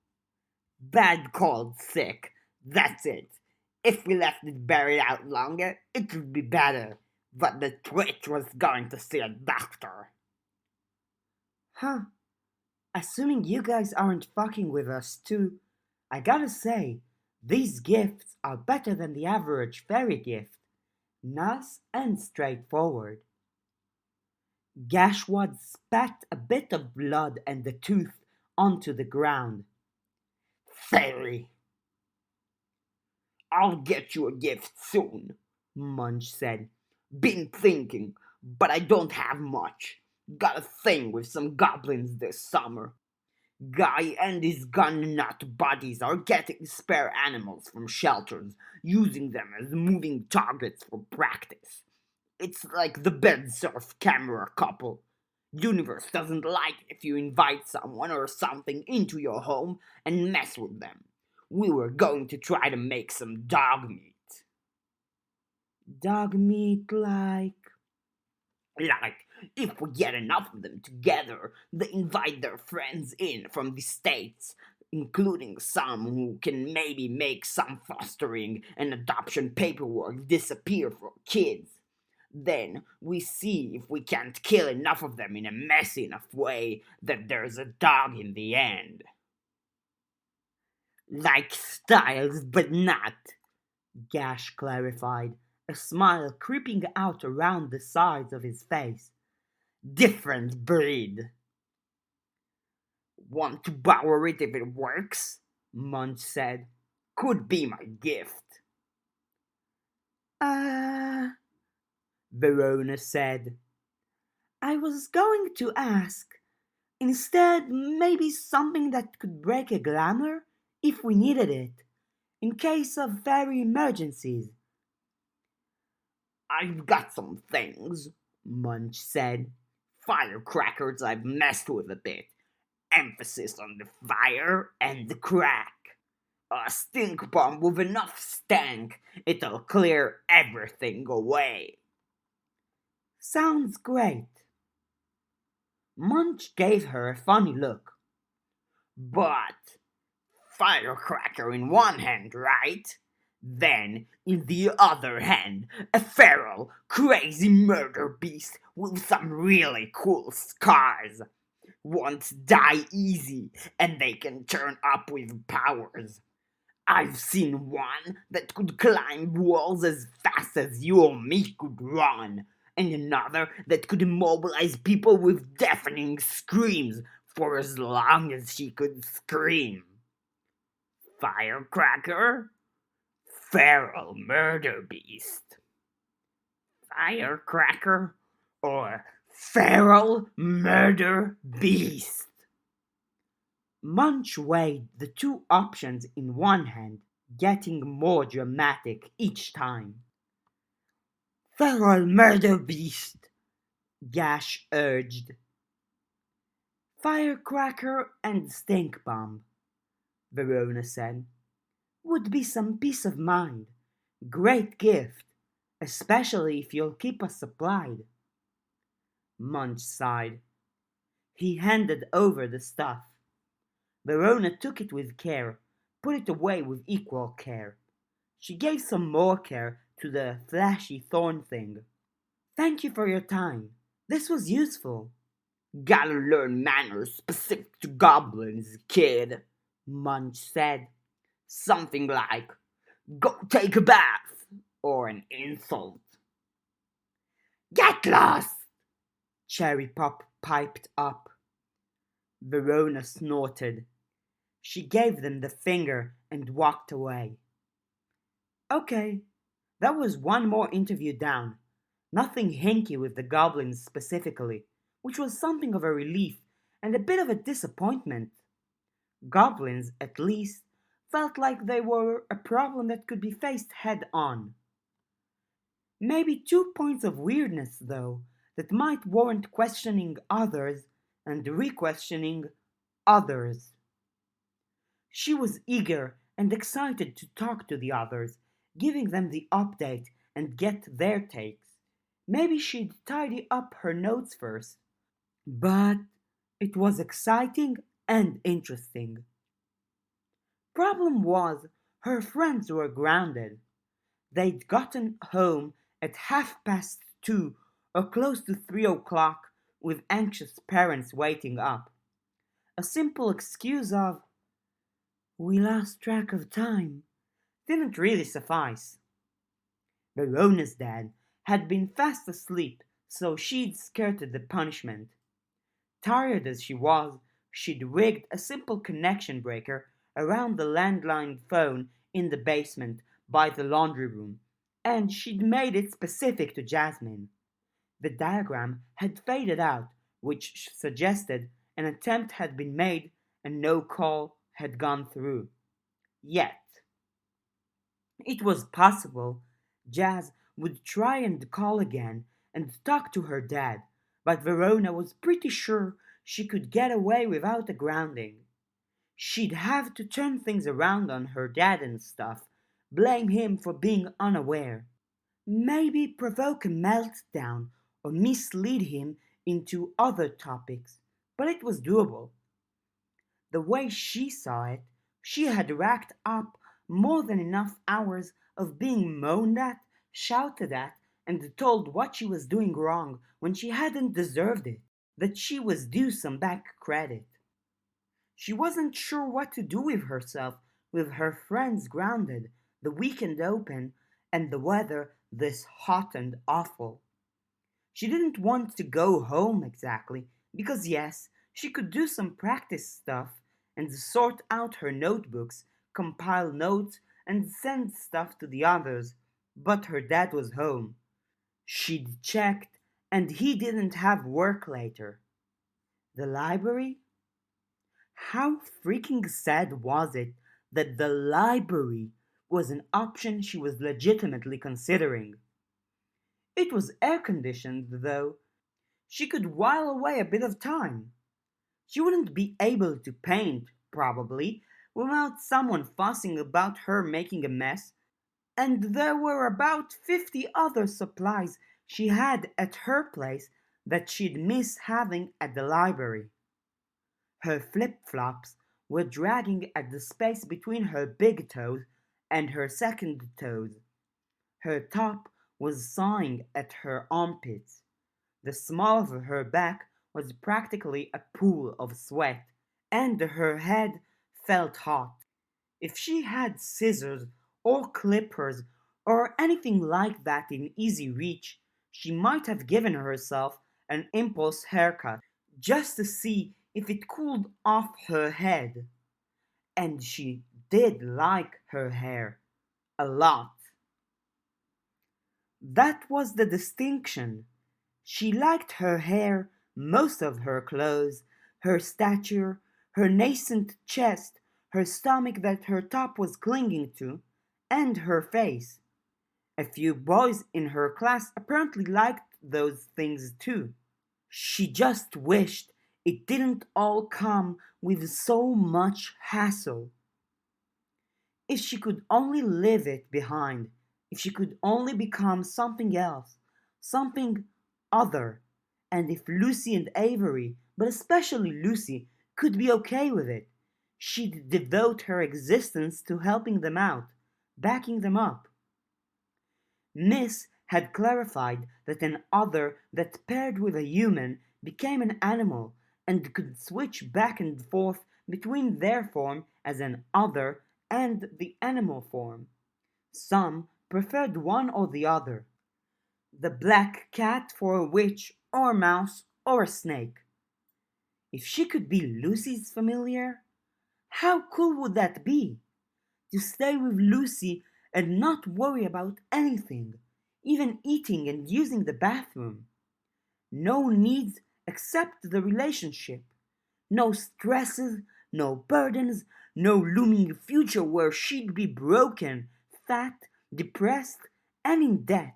Bad cold sick. That's it. If we left it buried out longer, it would be better. But the twitch was going to see a doctor. Huh. Assuming you guys aren't fucking with us too, I gotta say, these gifts are better than the average fairy gift. Nice and straightforward. Gashwad spat a bit of blood and the tooth onto the ground. Fairy! I'll get you a gift soon, Munch said. Been thinking, but I don't have much. Got a thing with some goblins this summer. Guy and his gun nut buddies are getting spare animals from shelters, using them as moving targets for practice. It's like the bed surf camera couple. Universe doesn't like if you invite someone or something into your home and mess with them. We were going to try to make some dog meat. Dog meat like, if we get enough of them together, they invite their friends in from the States, including some who can maybe make some fostering and adoption paperwork disappear for kids. Then we see if we can't kill enough of them in a messy enough way that there's a dog in the end. Like Styles, but not, Gash clarified, a smile creeping out around the sides of his face. Different breed. Want to borrow it if it works? Munch said. Could be my gift. Verona said. I was going to ask. Instead, maybe something that could break a glamour if we needed it, in case of very emergencies. I've got some things, Munch said. Firecrackers I've messed with a bit. Emphasis on the fire and the crack. A stink bomb with enough stank, it'll clear everything away. Sounds great. Munch gave her a funny look. But firecracker in one hand, right? Then, in the other hand, a feral, crazy murder beast with some really cool scars. Won't die easy, and they can turn up with powers. I've seen one that could climb walls as fast as you or me could run, and another that could immobilize people with deafening screams for as long as she could scream. Firecracker? Feral murder beast. Firecracker or feral murder beast? Munch weighed the two options in one hand, getting more dramatic each time. Feral murder beast, Gash urged. Firecracker and stink bomb, Verona said. Would be some peace of mind. Great gift, especially if you'll keep us supplied. Munch sighed. He handed over the stuff. Verona took it with care, put it away with equal care. She gave some more care to the flashy thorn thing. Thank you for your time. This was useful. Gotta learn manners specific to goblins, kid, Munch said. Something like, go take a bath, or an insult. Get lost, Cherry Pop piped up. Verona snorted. She gave them the finger and walked away. Okay, that was one more interview down. Nothing hinky with the goblins specifically, which was something of a relief and a bit of a disappointment. Goblins, at least, felt like they were a problem that could be faced head on. Maybe 2 points of weirdness, though, that might warrant questioning others and re-questioning others. She was eager and excited to talk to the others, giving them the update and get their takes. Maybe she'd tidy up her notes first. But it was exciting and interesting. Problem was, her friends were grounded. They'd gotten home at 2:30 or close to 3 o'clock with anxious parents waiting up. A simple excuse of, we lost track of time, didn't really suffice. Verona's dad had been fast asleep, so she'd skirted the punishment. Tired as she was, she'd rigged a simple connection breaker around the landline phone in the basement by the laundry room, and she'd made it specific to Jasmine. The diagram had faded out, which suggested an attempt had been made and no call had gone through. Yet. It was possible Jazz would try and call again and talk to her dad, but Verona was pretty sure she could get away without a grounding. She'd have to turn things around on her dad and stuff, blame him for being unaware, maybe provoke a meltdown or mislead him into other topics, but it was doable. The way she saw it, she had racked up more than enough hours of being moaned at, shouted at, and told what she was doing wrong when she hadn't deserved it, that she was due some back credit. She wasn't sure what to do with herself with her friends grounded, the weekend open, and the weather this hot and awful. She didn't want to go home exactly, because yes, she could do some practice stuff and sort out her notebooks, compile notes, and send stuff to the others, but her dad was home. She'd checked, and he didn't have work later. The library? How freaking sad was it that the library was an option she was legitimately considering? It was air conditioned, though. She could while away a bit of time. She wouldn't be able to paint, probably, without someone fussing about her making a mess, and there were about 50 other supplies she had at her place that she'd miss having at the library. Her flip-flops were dragging at the space between her big toes and her second toes. Her top was sawing at her armpits. The small of her back was practically a pool of sweat, and her head felt hot. If she had scissors or clippers or anything like that in easy reach, she might have given herself an impulse haircut just to see if it cooled off her head. And she did like her hair a lot. That was the distinction. She liked her hair, most of her clothes, her stature, her nascent chest, her stomach that her top was clinging to, and her face. A few boys in her class apparently liked those things too. She just wished it didn't all come with so much hassle. If she could only leave it behind, if she could only become something else, something other, and if Lucy and Avery, but especially Lucy, could be okay with it, she'd devote her existence to helping them out, backing them up. Miss had clarified that an other that paired with a human became an animal and could switch back and forth between their form as an other and the animal form. Some preferred one or the other. The black cat for a witch or a mouse or a snake. If she could be Lucy's familiar, how cool would that be? To stay with Lucy and not worry about anything, even eating and using the bathroom. No needs except the relationship. No stresses, no burdens, no looming future where she'd be broken, fat, depressed, and in debt.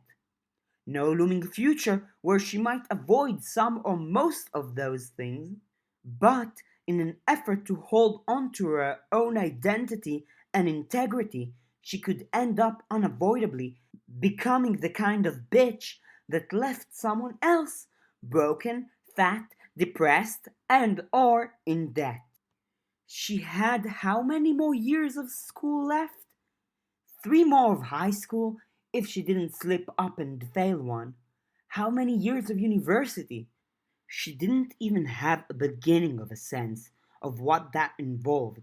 No looming future where she might avoid some or most of those things, but in an effort to hold on to her own identity and integrity, she could end up unavoidably becoming the kind of bitch that left someone else broken, fat, depressed, and or in debt. She had how many more years of school left? 3 more of high school if she didn't slip up and fail one. How many years of university? She didn't even have a beginning of a sense of what that involved,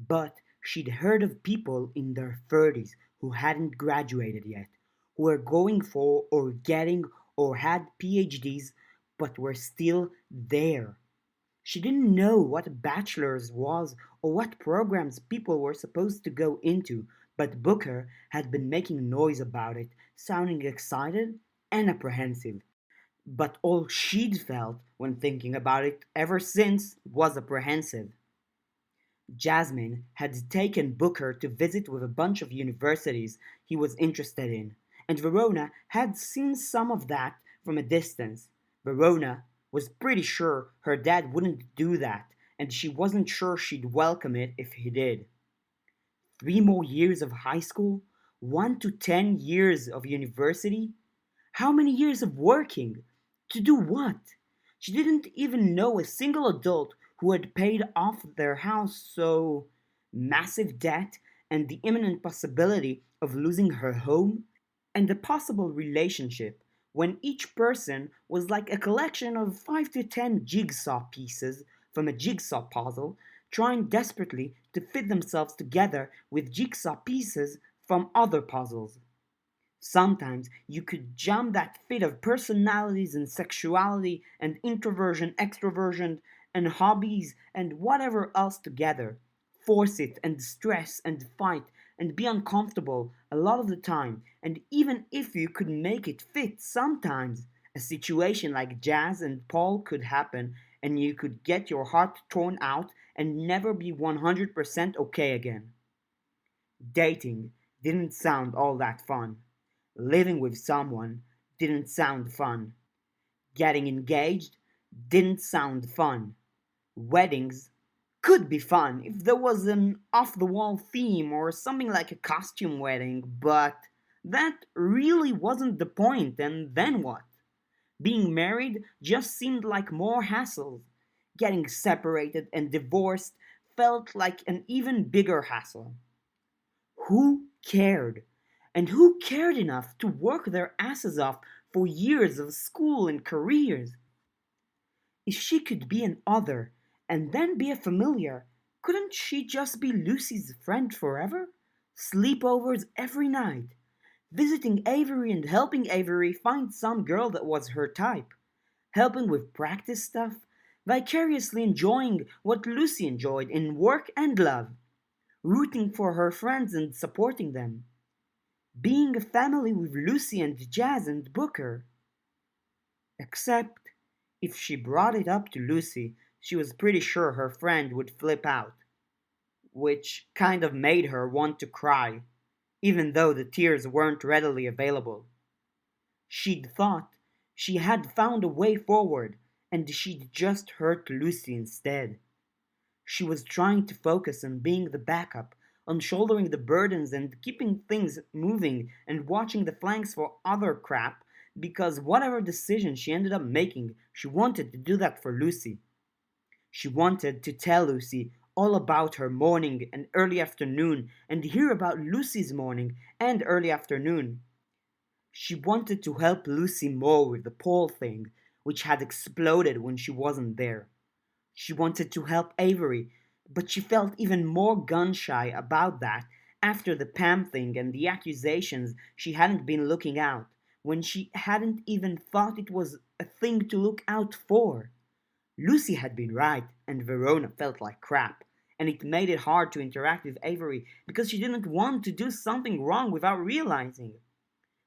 but she'd heard of people in their 30s who hadn't graduated yet, who were going for or getting or had PhDs but were still there. She didn't know what a bachelor's was or what programs people were supposed to go into, but Booker had been making noise about it, sounding excited and apprehensive. But all she'd felt when thinking about it ever since was apprehensive. Jasmine had taken Booker to visit with a bunch of universities he was interested in, and Verona had seen some of that from a distance. Verona was pretty sure her dad wouldn't do that, and she wasn't sure she'd welcome it if he did. 3 more years of high school? 1 to 10 years of university? How many years of working? To do what? She didn't even know a single adult who had paid off their house, so massive debt and the imminent possibility of losing her home, and a possible relationship when each person was like a collection of 5 to 10 jigsaw pieces from a jigsaw puzzle, trying desperately to fit themselves together with jigsaw pieces from other puzzles. Sometimes you could jam that fit of personalities and sexuality and introversion, extroversion, and hobbies and whatever else together. Force it and stress and fight and be uncomfortable a lot of the time. And even if you could make it fit sometimes, a situation like Jazz and Paul could happen and you could get your heart torn out and never be 100% okay again. Dating didn't sound all that fun. Living with someone didn't sound fun. Getting engaged didn't sound fun. Weddings could be fun if there was an off the wall theme or something like a costume wedding, but that really wasn't the point, and then what? Being married just seemed like more hassles. Getting separated and divorced felt like an even bigger hassle. Who cared? And who cared enough to work their asses off for years of school and careers? If she could be an other and then be a familiar, couldn't she just be Lucy's friend forever? Sleepovers every night, visiting Avery and helping Avery find some girl that was her type, helping with practice stuff, vicariously enjoying what Lucy enjoyed in work and love, rooting for her friends and supporting them, being a family with Lucy and Jazz and Booker. Except, if she brought it up to Lucy, she was pretty sure her friend would flip out, which kind of made her want to cry, even though the tears weren't readily available. She'd thought she had found a way forward, and she'd just hurt Lucy instead. She was trying to focus on being the backup, on shouldering the burdens and keeping things moving and watching the flanks for other crap, because whatever decision she ended up making, she wanted to do that for Lucy. She wanted to tell Lucy all about her morning and early afternoon and hear about Lucy's morning and early afternoon. She wanted to help Lucy more with the pole thing, which had exploded when she wasn't there. She wanted to help Avery, but she felt even more gun shy about that after the Pam thing and the accusations she hadn't been looking out, when she hadn't even thought it was a thing to look out for. Lucy had been right, and Verona felt like crap, and it made it hard to interact with Avery because she didn't want to do something wrong without realizing,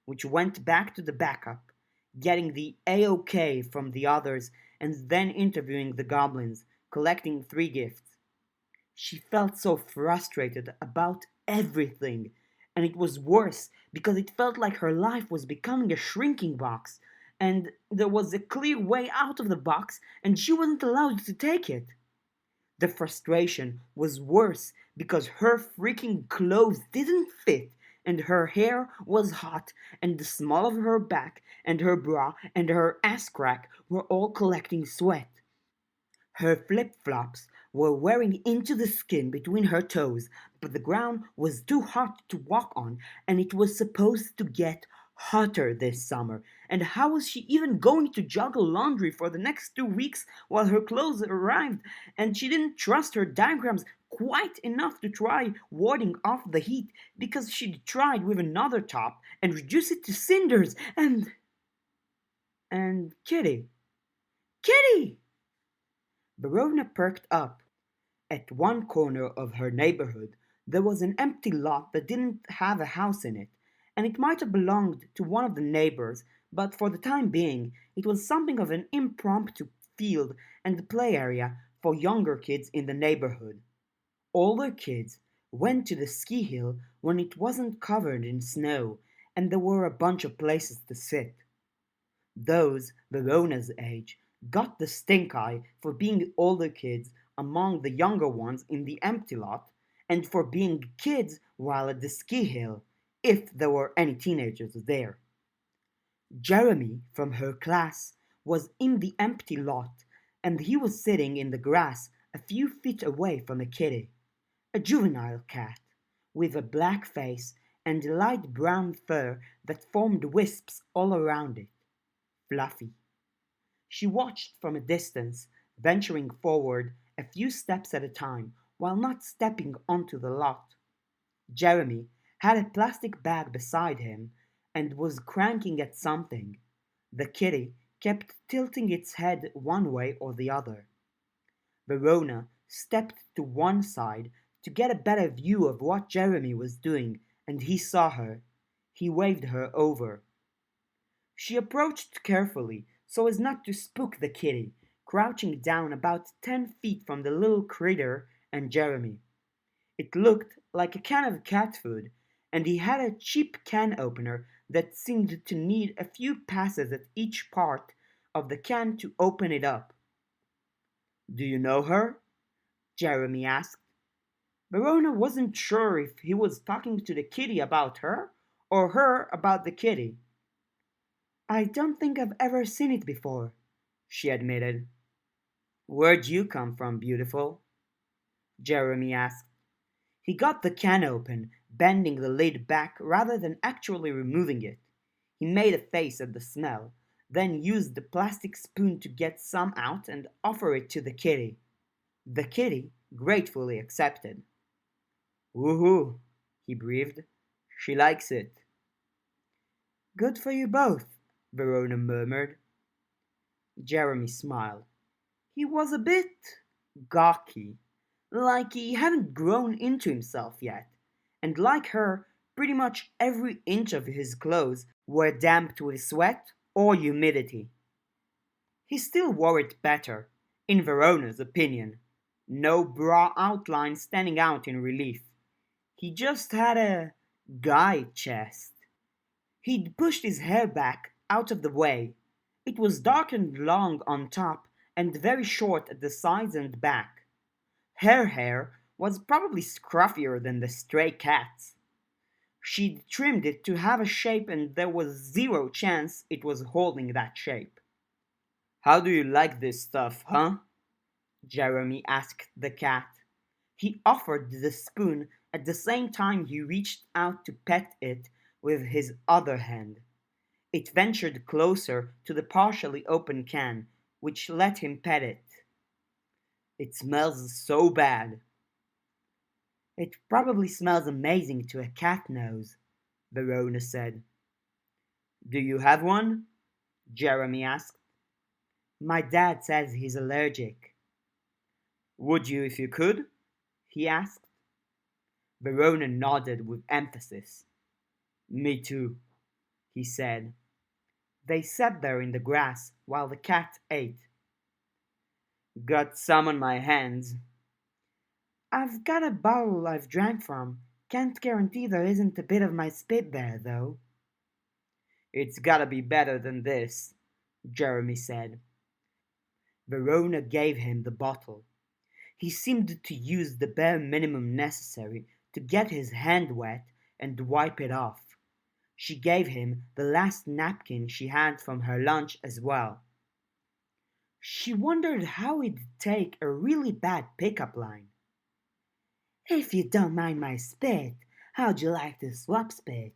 which went back to the backup, getting the A-OK from the others, and then interviewing the goblins, collecting 3 gifts. She felt so frustrated about everything, and it was worse because it felt like her life was becoming a shrinking box, and there was a clear way out of the box, and she wasn't allowed to take it. The frustration was worse because her freaking clothes didn't fit, and her hair was hot, and the small of her back, and her bra, and her ass crack were all collecting sweat. Her flip flops were wearing into the skin between her toes, but the ground was too hot to walk on, and it was supposed to get hotter this summer. And how was she even going to juggle laundry for the next 2 weeks while her clothes arrived? And she didn't trust her diagrams quite enough to try warding off the heat because she'd tried with another top and reduced it to cinders and Kitty. Kitty! Verona perked up. At one corner of her neighborhood, there was an empty lot that didn't have a house in it, and it might have belonged to one of the neighbors, but for the time being, it was something of an impromptu field and play area for younger kids in the neighborhood. older kids went to the ski hill when it wasn't covered in snow and there were a bunch of places to sit. Those Verona's age got the stink eye for being older kids among the younger ones in the empty lot and for being kids while at the ski hill, if there were any teenagers there. Jeremy from her class was in the empty lot and he was sitting in the grass a few feet away from a kitty, a juvenile cat, with a black face and light brown fur that formed wisps all around it. Fluffy. She watched from a distance, venturing forward a few steps at a time while not stepping onto the lot. Jeremy had a plastic bag beside him and was cranking at something. The kitty kept tilting its head one way or the other. Verona stepped to one side to get a better view of what Jeremy was doing, and he saw her. He waved her over. She approached carefully so as not to spook the kitty, crouching down about 10 feet from the little critter and Jeremy. It looked like a can of cat food, and he had a cheap can opener that seemed to need a few passes at each part of the can to open it up. "Do you know her?" Jeremy asked. Verona wasn't sure if he was talking to the kitty about her or her about the kitty. "I don't think I've ever seen it before," she admitted. "Where'd you come from, beautiful?" Jeremy asked. He got the can open, bending the lid back rather than actually removing it. He made a face at the smell, then used the plastic spoon to get some out and offer it to the kitty. The kitty gratefully accepted. "Woohoo," he breathed. "She likes it." "Good for you both," Verona murmured. Jeremy smiled. He was a bit gawky, like he hadn't grown into himself yet, and like her, pretty much every inch of his clothes were damp with sweat or humidity. He still wore it better, in Verona's opinion. No bra outline standing out in relief. He just had a guy chest. He'd pushed his hair back out of the way. It was dark and long on top and very short at the sides and back. Her hair was probably scruffier than the stray cat's. She'd trimmed it to have a shape and there was zero chance it was holding that shape. "How do you like this stuff, huh?" Jeremy asked the cat. He offered the spoon at the same time he reached out to pet it with his other hand. It ventured closer to the partially open can, which let him pet it. "It smells so bad." "It probably smells amazing to a cat nose," Verona said. "Do you have one?" Jeremy asked. "My dad says he's allergic." "Would you if you could?" he asked. Verona nodded with emphasis. "Me too," he said. They sat there in the grass while the cat ate. "Got some on my hands." "I've got a bottle I've drank from. Can't guarantee there isn't a bit of my spit there, though." "It's gotta be better than this," Jeremy said. Verona gave him the bottle. He seemed to use the bare minimum necessary to get his hand wet and wipe it off. She gave him the last napkin she had from her lunch as well. She wondered how he'd take a really bad pickup line. "If you don't mind my spit, how'd you like to swap spit?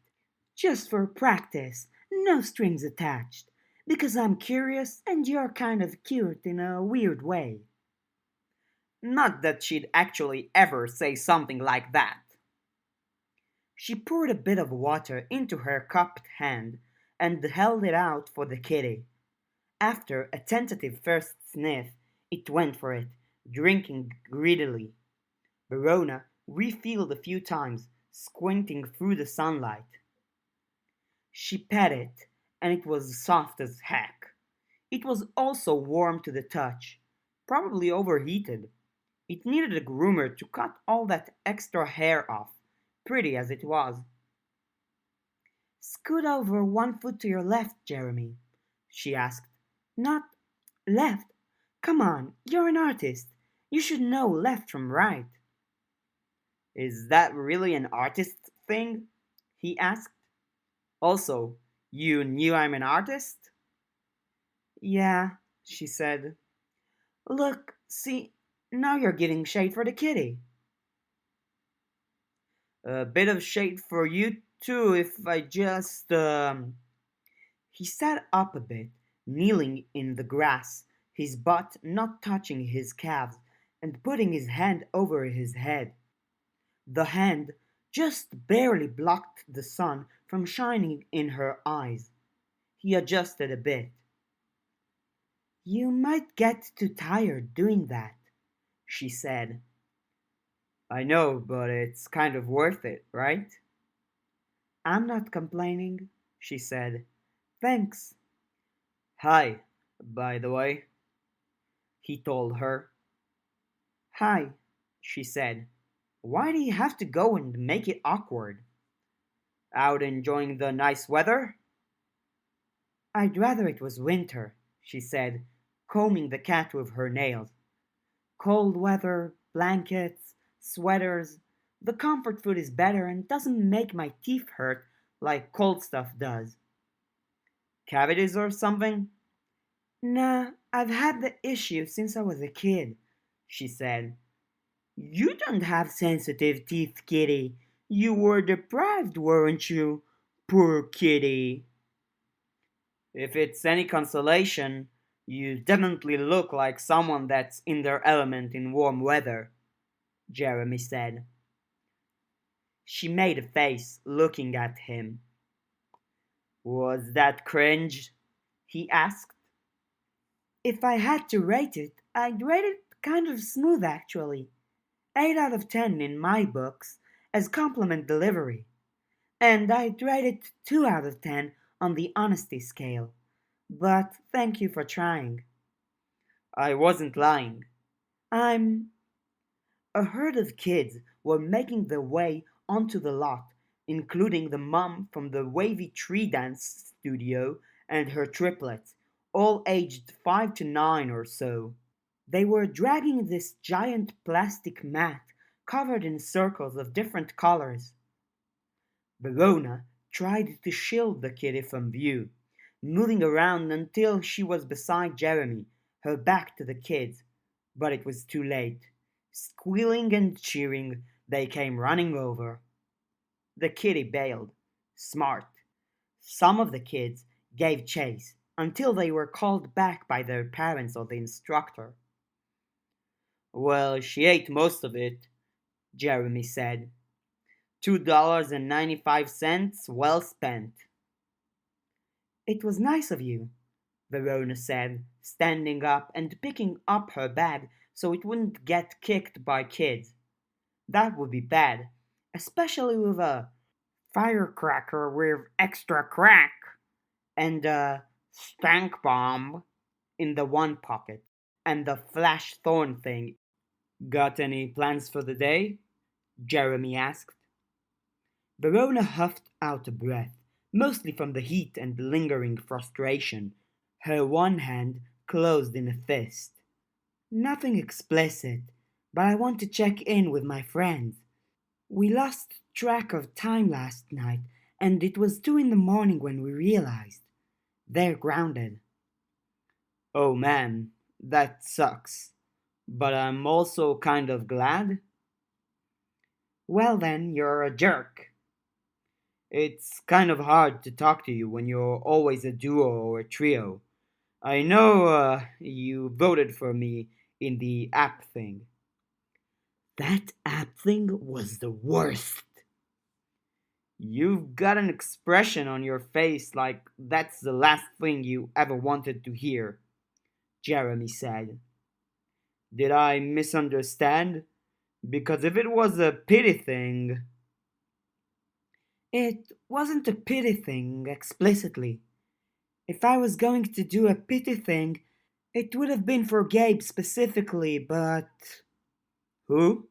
Just for practice, no strings attached, because I'm curious and you're kind of cute in a weird way." Not that she'd actually ever say something like that. She poured a bit of water into her cupped hand and held it out for the kitty. After a tentative first sniff, it went for it, drinking greedily. Verona refilled a few times, squinting through the sunlight. She pet it, and it was soft as heck. It was also warm to the touch, probably overheated. It needed a groomer to cut all that extra hair off, pretty as it was. Scoot over 1 foot to your left, Jeremy, she asked. Not left. Come on, you're an artist. You should know left from right. Is that really an artist thing? He asked. Also, you knew I'm an artist? Yeah, she said. Look, see, now you're giving shade for the kitty. A bit of shade for you too if I just. He sat up a bit, kneeling in the grass, his butt not touching his calves, and putting his hand over his head. The hand just barely blocked the sun from shining in her eyes. He adjusted a bit. You might get too tired doing that, she said. I know, but it's kind of worth it, right? I'm not complaining, she said. Thanks. Hi, by the way, he told her. Hi, she said. Why do you have to go and make it awkward? Out enjoying the nice weather? I'd rather it was winter, she said, combing the cat with her nails. Cold weather, blankets, sweaters. The comfort food is better and doesn't make my teeth hurt like cold stuff does. Cavities or something? Nah, I've had the issue since I was a kid, she said. You don't have sensitive teeth, kitty. You were deprived, weren't you? Poor kitty. If it's any consolation, you definitely look like someone that's in their element in warm weather, Jeremy said. She made a face, looking at him. Was that cringe? He asked. If I had to rate it, I'd rate it kind of smooth actually. 8 out of 10 in my books as compliment delivery. And I'd rate it 2 out of 10 on the honesty scale. But thank you for trying. I wasn't lying. I'm. A herd of kids were making their way onto the lot, including the mom from the Wavy Tree Dance studio and her triplets, all aged 5 to 9 or so. They were dragging this giant plastic mat covered in circles of different colors. Verona tried to shield the kitty from view, moving around until she was beside Jeremy, her back to the kids, but it was too late. Squealing and cheering, they came running over. The kitty bailed. Smart. Some of the kids gave chase until they were called back by their parents or the instructor. Well, she ate most of it, Jeremy said. $2.95 well spent. It was nice of you, Verona said, standing up and picking up her bag so it wouldn't get kicked by kids. That would be bad, especially with a firecracker with extra crack and a stank bomb in the one pocket and the flash thorn thing. Got any plans for the day? Jeremy asked. Verona huffed out a breath, mostly from the heat and lingering frustration, her one hand closed in a fist. Nothing explicit, but I want to check in with my friends. We lost track of time last night, and it was 2 in the morning when we realized. They're grounded. Oh man, that sucks. But I'm also kind of glad. Well then, you're a jerk. It's kind of hard to talk to you when you're always a duo or a trio. I know you voted for me in the app thing. That app thing was the worst. You've got an expression on your face like that's the last thing you ever wanted to hear, Jeremy said. Did I misunderstand? Because if it was a pity thing. It wasn't a pity thing explicitly. If I was going to do a pity thing, it would have been for Gabe specifically, but. Who?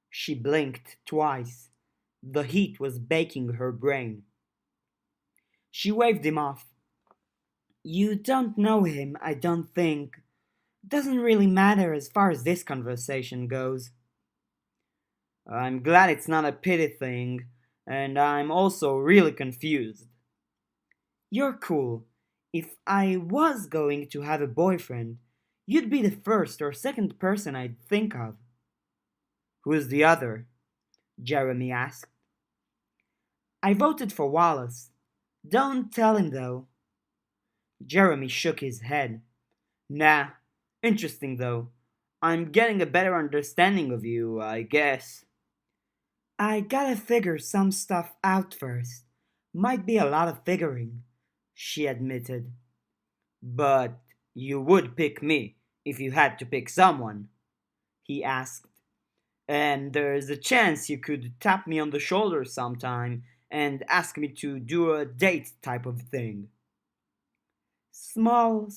She blinked twice. The heat was baking her brain. She waved him off. You don't know him, I don't think. Doesn't really matter as far as this conversation goes. I'm glad it's not a pity thing, and I'm also really confused. You're cool. If I was going to have a boyfriend, you'd be the first or second person I'd think of. Who's the other? Jeremy asked. I voted for Wallace. Don't tell him though. Jeremy shook his head. Nah, interesting though. I'm getting a better understanding of you, I guess. I gotta figure some stuff out first. Might be a lot of figuring, she admitted. But you would pick me if you had to pick someone, he asked. And there's a chance you could tap me on the shoulder sometime and ask me to do a date type of thing. Small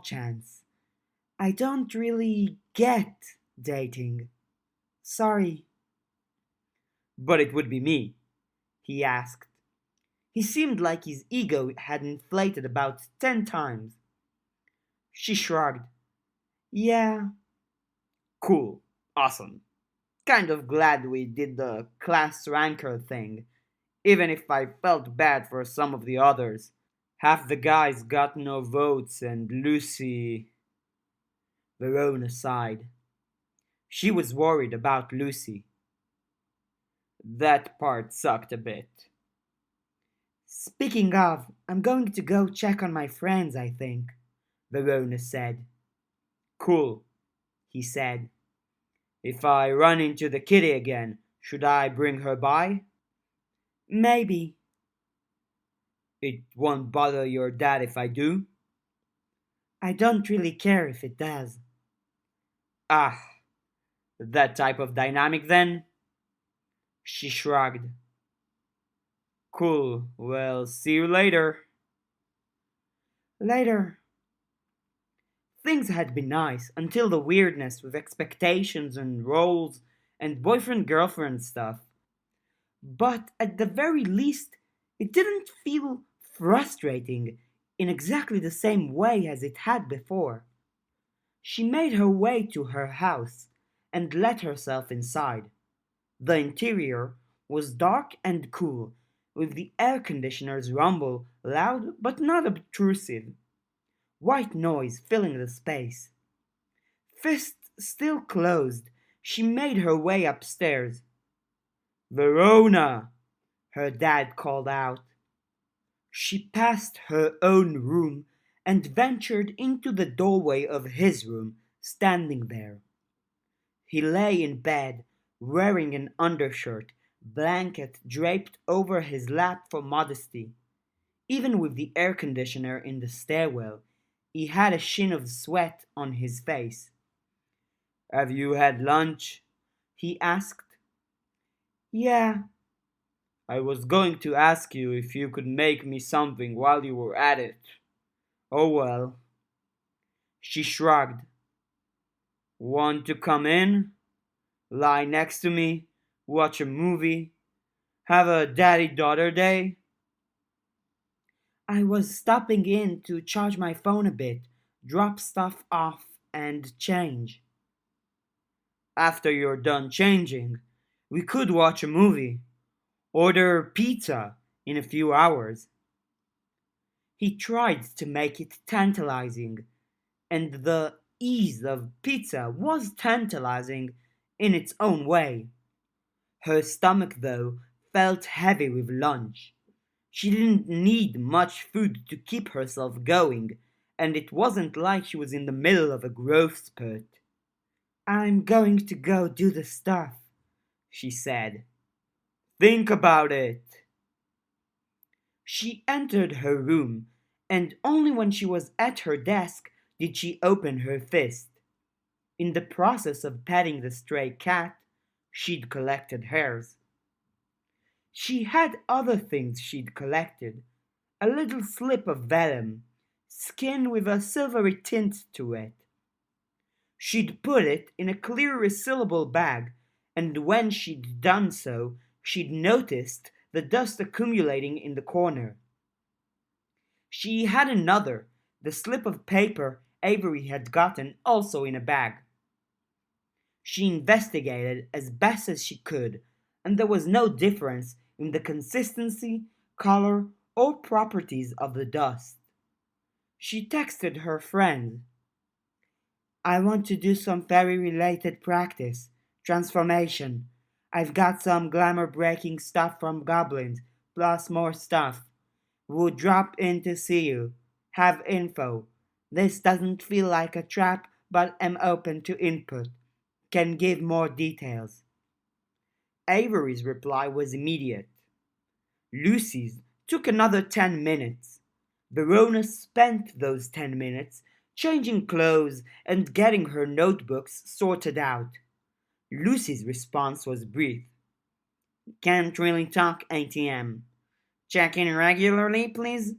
chance. I don't really get dating. Sorry. But it would be me, he asked. He seemed like his ego had inflated about 10 times. She shrugged. Yeah. Cool. Awesome. Kind of glad we did the class ranker thing, even if I felt bad for some of the others. Half the guys got no votes and Lucy... Verona sighed. She was worried about Lucy. That part sucked a bit. Speaking of, I'm going to go check on my friends, I think, Verona said. Cool, he said. If I run into the kitty again, should I bring her by? Maybe. It won't bother your dad if I do? I don't really care if it does. Ah, that type of dynamic then? She shrugged. Cool, well, see you later. Later. Things had been nice until the weirdness with expectations and roles and boyfriend-girlfriend stuff. But at the very least, it didn't feel frustrating in exactly the same way as it had before. She made her way to her house and let herself inside. The interior was dark and cool, with the air conditioner's rumble loud but not obtrusive. White noise filling the space. Fists still closed, she made her way upstairs. Verona, her dad called out. She passed her own room and ventured into the doorway of his room, standing there. He lay in bed, wearing an undershirt, blanket draped over his lap for modesty. Even with the air conditioner in the stairwell, he had a sheen of sweat on his face. Have you had lunch? He asked. Yeah. I was going to ask you if you could make me something while you were at it. Oh well. She shrugged. Want to come in? Lie next to me? Watch a movie? Have a daddy-daughter day? I was stopping in to charge my phone a bit, drop stuff off, and change. After you're done changing, we could watch a movie. Order pizza in a few hours. He tried to make it tantalizing, and the ease of pizza was tantalizing in its own way. Her stomach, though, felt heavy with lunch. She didn't need much food to keep herself going, and it wasn't like she was in the middle of a growth spurt. I'm going to go do the stuff, she said. Think about it. She entered her room, and only when she was at her desk did she open her fist. In the process of petting the stray cat, she'd collected hairs. She had other things she'd collected. A little slip of vellum, skin with a silvery tint to it. She'd put it in a clear resealable bag, and when she'd done so, she'd noticed the dust accumulating in the corner. She had another, the slip of paper Avery had gotten, also in a bag. She investigated as best as she could, and there was no difference in the consistency, color, or properties of the dust. She texted her friend, I want to do some fairy related practice. Transformation. I've got some glamour breaking stuff from goblins, plus more stuff. Would drop in to see you. Have info. This doesn't feel like a trap, but am open to input. Can give more details. Avery's reply was immediate. Lucy's took another 10 minutes. Verona spent those 10 minutes changing clothes and getting her notebooks sorted out. Lucy's response was brief. Can't really talk, ATM. Check in regularly, please.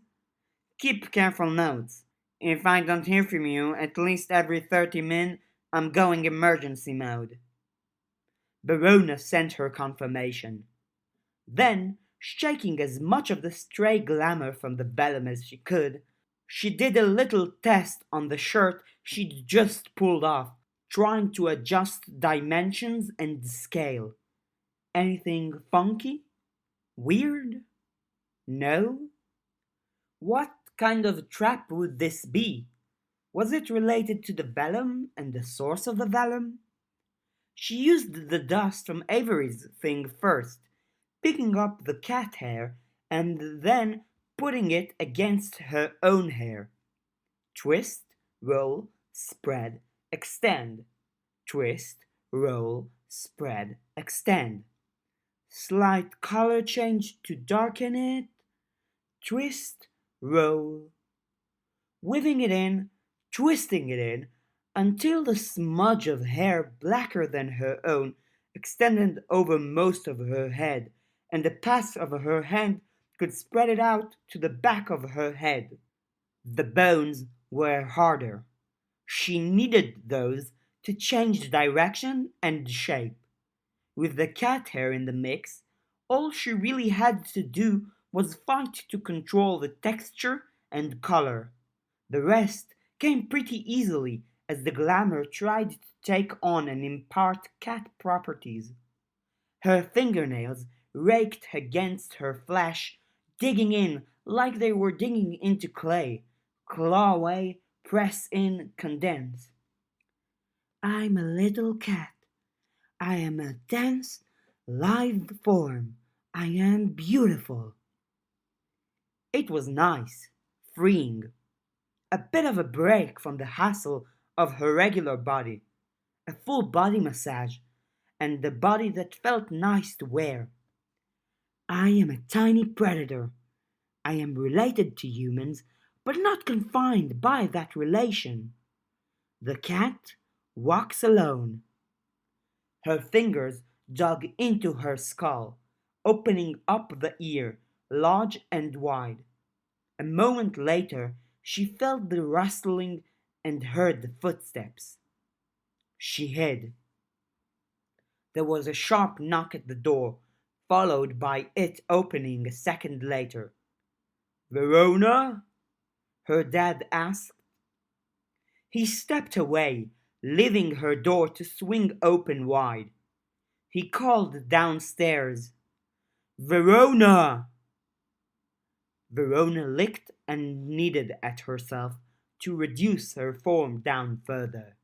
Keep careful notes. If I don't hear from you at least every 30 minutes, I'm going emergency mode. Verona sent her confirmation. Then, shaking as much of the stray glamour from the vellum as she could, she did a little test on the shirt she'd just pulled off, trying to adjust dimensions and scale. Anything funky? Weird? No? What kind of trap would this be? Was it related to the vellum and the source of the vellum? She used the dust from Avery's thing first, picking up the cat hair and then putting it against her own hair. Twist, roll, spread, extend. Twist, roll, spread, extend. Slight color change to darken it. Twist, roll. Weaving it in, twisting it in, until the smudge of hair blacker than her own extended over most of her head, and the pass of her hand could spread it out to the back of her head. The bones were harder. She needed those to change direction and shape. With the cat hair in the mix, all she really had to do was fight to control the texture and color. The rest came pretty easily as the glamour tried to take on and impart cat properties. Her fingernails raked against her flesh, digging in like they were digging into clay. Claw away, press in, condense. I'm a little cat. I am a dense, live form. I am beautiful. It was nice, freeing, a bit of a break from the hassle of her regular body, a full body massage, and the body that felt nice to wear. I am a tiny predator. I am related to humans, but not confined by that relation. The cat walks alone. Her fingers dug into her skull, opening up the ear, large and wide. A moment later, she felt the rustling and heard the footsteps. She hid. There was a sharp knock at the door, followed by it opening a second later. Verona? Her dad asked. He stepped away, leaving her door to swing open wide. He called downstairs. Verona! Verona licked and kneaded at herself to reduce her form down further.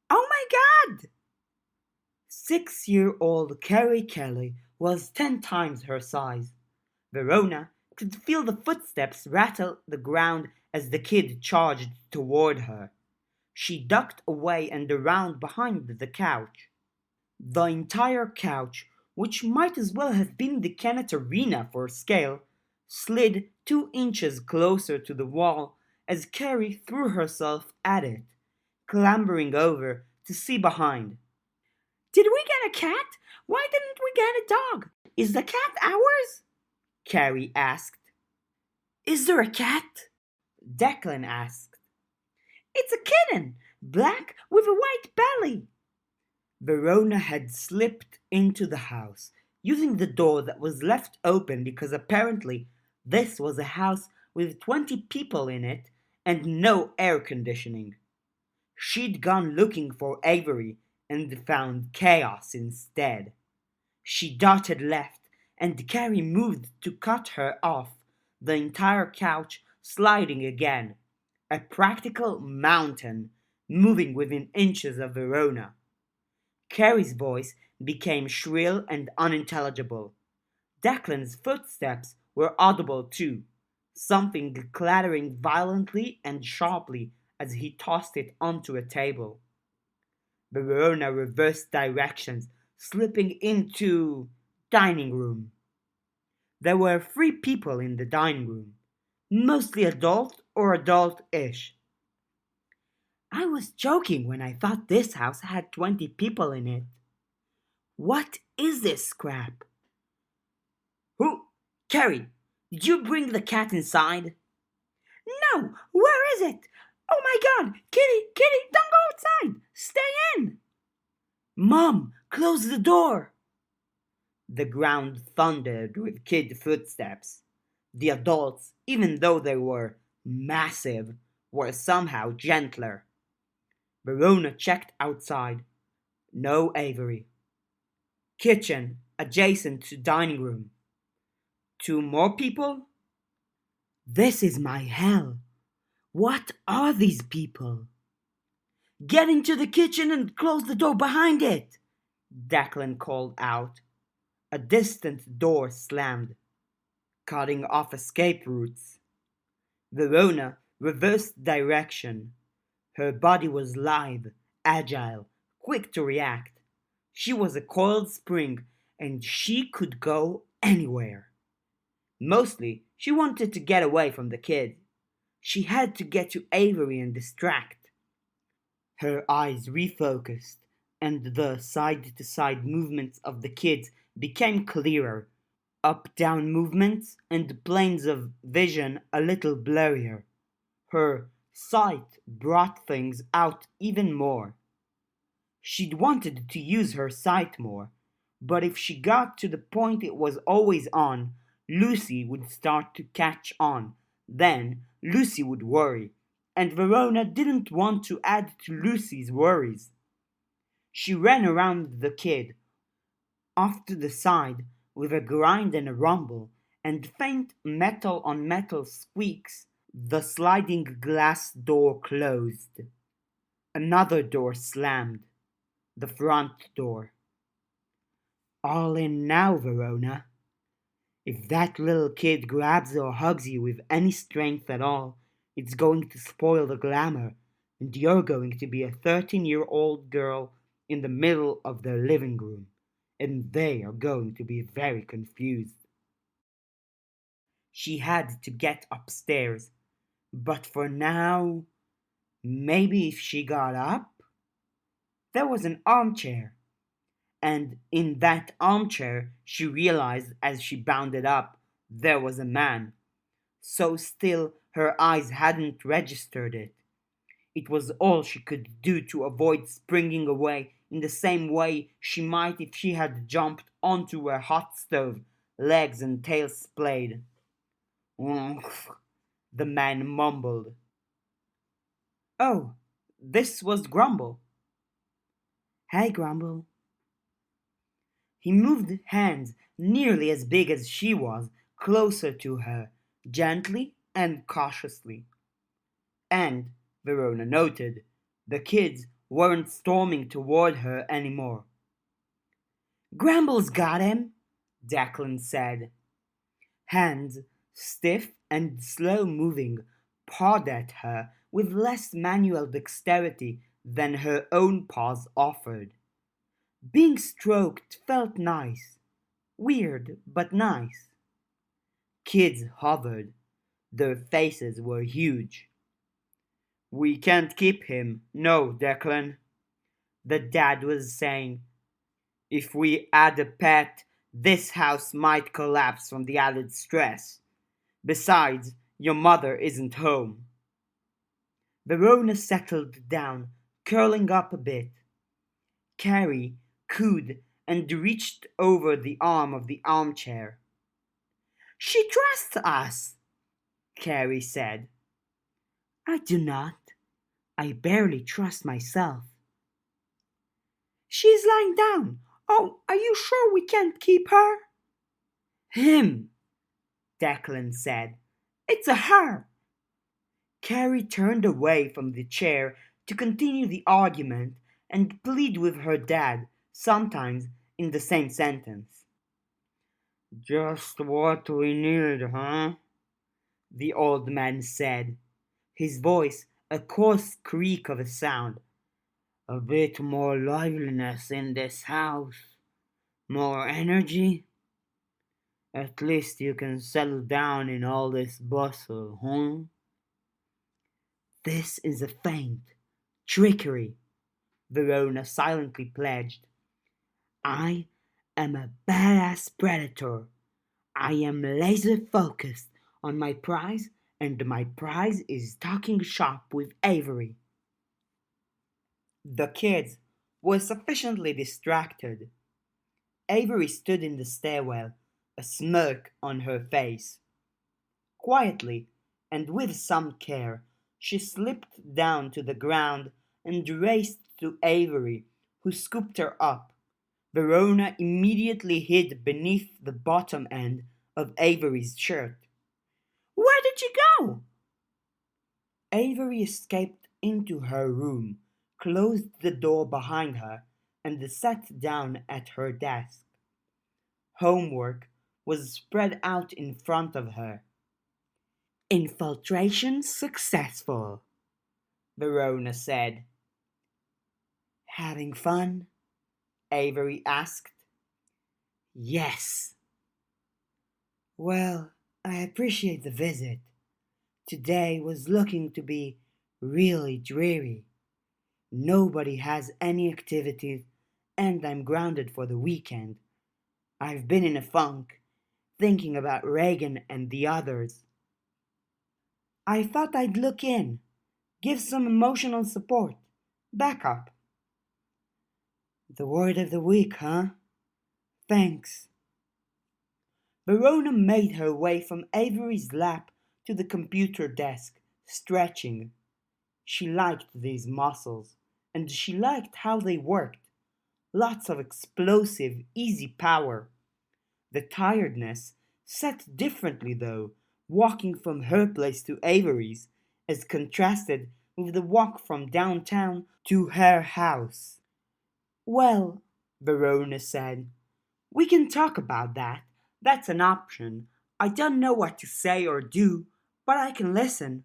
Oh my God! 6-year-old Carrie Kelly was 10 times her size. Verona could feel the footsteps rattle the ground as the kid charged toward her. She ducked away and around behind the couch. The entire couch, which might as well have been the Kennett Arena for scale, slid 2 inches closer to the wall as Carrie threw herself at it, clambering over to see behind. Did we get a cat? Why didn't we get a dog? Is the cat ours? Carrie asked. Is there a cat? Declan asked. It's a kitten, black with a white belly. Verona had slipped into the house, using the door that was left open because apparently this was a house with 20 people in it and no air conditioning. She'd gone looking for Avery and found chaos instead. She darted left, and Carrie moved to cut her off, the entire couch sliding again. A practical mountain, moving within inches of Verona. Carrie's voice became shrill and unintelligible. Declan's footsteps were audible too, something clattering violently and sharply as he tossed it onto a table. Verona reversed directions, slipping into dining room. There were 3 people in the dining room, mostly adult or adult-ish. I was joking when I thought this house had 20 people in it. What is this crap? Who? Carrie, did you bring the cat inside? No, where is it? Oh my god, Kitty, Kitty, don't go outside. Stay in. Mom, close the door. The ground thundered with kid footsteps. The adults, even though they were massive, were somehow gentler. Verona checked outside. No Avery. Kitchen, adjacent to dining room. 2 more people? This is my hell. What are these people? Get into the kitchen and close the door behind it, Declan called out. A distant door slammed, cutting off escape routes. Verona reversed direction. Her body was lithe, agile, quick to react. She was a coiled spring, and she could go anywhere. Mostly, she wanted to get away from the kid. She had to get to Avery and distract. Her eyes refocused, and the side-to-side movements of the kids became clearer. Up-down movements and planes of vision a little blurrier. Her sight brought things out even more. She'd wanted to use her sight more, but if she got to the point it was always on, Lucy would start to catch on. Then Lucy would worry, and Verona didn't want to add to Lucy's worries. She ran around the kid, off to the side, with a grind and a rumble, and faint metal on metal squeaks. The sliding glass door closed. Another door slammed. The front door. All in now, Verona. If that little kid grabs or hugs you with any strength at all, it's going to spoil the glamour, and you're going to be a 13-year-old girl in the middle of their living room, and they are going to be very confused. She had to get upstairs, but for now, maybe if she got up? There was an armchair, and in that armchair she realized as she bounded up there was a man. So still her eyes hadn't registered it. It was all she could do to avoid springing away in the same way she might if she had jumped onto a hot stove, legs and tail splayed. "Umph," the man mumbled. Oh, this was Grumble. Hey, Grumble. He moved hands nearly as big as she was closer to her, gently and cautiously. And, Verona noted, the kids weren't storming toward her anymore. Grumble's got him, Declan said. Hands, stiff and slow-moving, pawed at her with less manual dexterity than her own paws offered. Being stroked felt nice. Weird, but nice. Kids hovered. Their faces were huge. We can't keep him, no, Declan, the dad was saying. If we add a pet, this house might collapse from the added stress. Besides, your mother isn't home. Verona settled down, curling up a bit. Carrie cooed and reached over the arm of the armchair. She trusts us, Carrie said. I do not. I barely trust myself. She's lying down. Oh, are you sure we can't keep her? Him, Declan said. It's a her. Carrie turned away from the chair to continue the argument and plead with her dad, sometimes in the same sentence. Just what we need, huh? The old man said, his voice a coarse creak of a sound. A bit more liveliness in this house. More energy. At least you can settle down in all this bustle, huh? This is a feint. Trickery, Verona silently pledged. I am a badass predator. I am laser focused on my prize, and my prize is talking shop with Avery. The kids were sufficiently distracted. Avery stood in the stairwell, a smirk on her face. Quietly, and with some care, she slipped down to the ground and raced to Avery, who scooped her up. Verona immediately hid beneath the bottom end of Avery's shirt. Where did you go? Avery escaped into her room, closed the door behind her, and sat down at her desk. Homework was spread out in front of her. Infiltration successful, Verona said. Having fun? Avery asked. Yes. Well, I appreciate the visit. Today was looking to be really dreary. Nobody has any activities, and I'm grounded for the weekend. I've been in a funk, thinking about Reagan and the others. I thought I'd look in, give some emotional support, backup. The word of the week, huh? Thanks. Verona made her way from Avery's lap to the computer desk, stretching. She liked these muscles, and she liked how they worked. Lots of explosive, easy power. The tiredness set differently, though, walking from her place to Avery's, as contrasted with the walk from downtown to her house. Well, Verona said, we can talk about that. That's an option. I don't know what to say or do, but I can listen.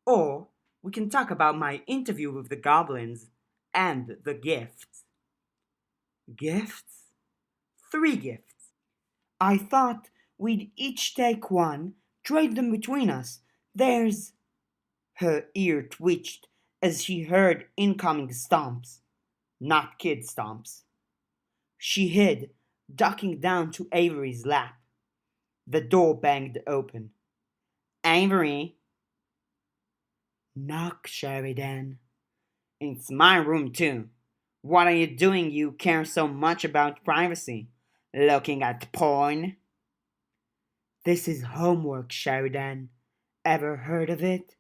Or we can talk about my interview with the goblins and the gifts. Gifts? 3 gifts. I thought we'd each take one, trade them between us. There's. Her ear twitched as she heard incoming stomps. Not kid stomps. She hid, ducking down to Avery's lap. The door banged open. Avery. Knock, Sheridan. It's my room, too. What are you doing you care so much about privacy? Looking at porn? This is homework, Sheridan. Ever heard of it?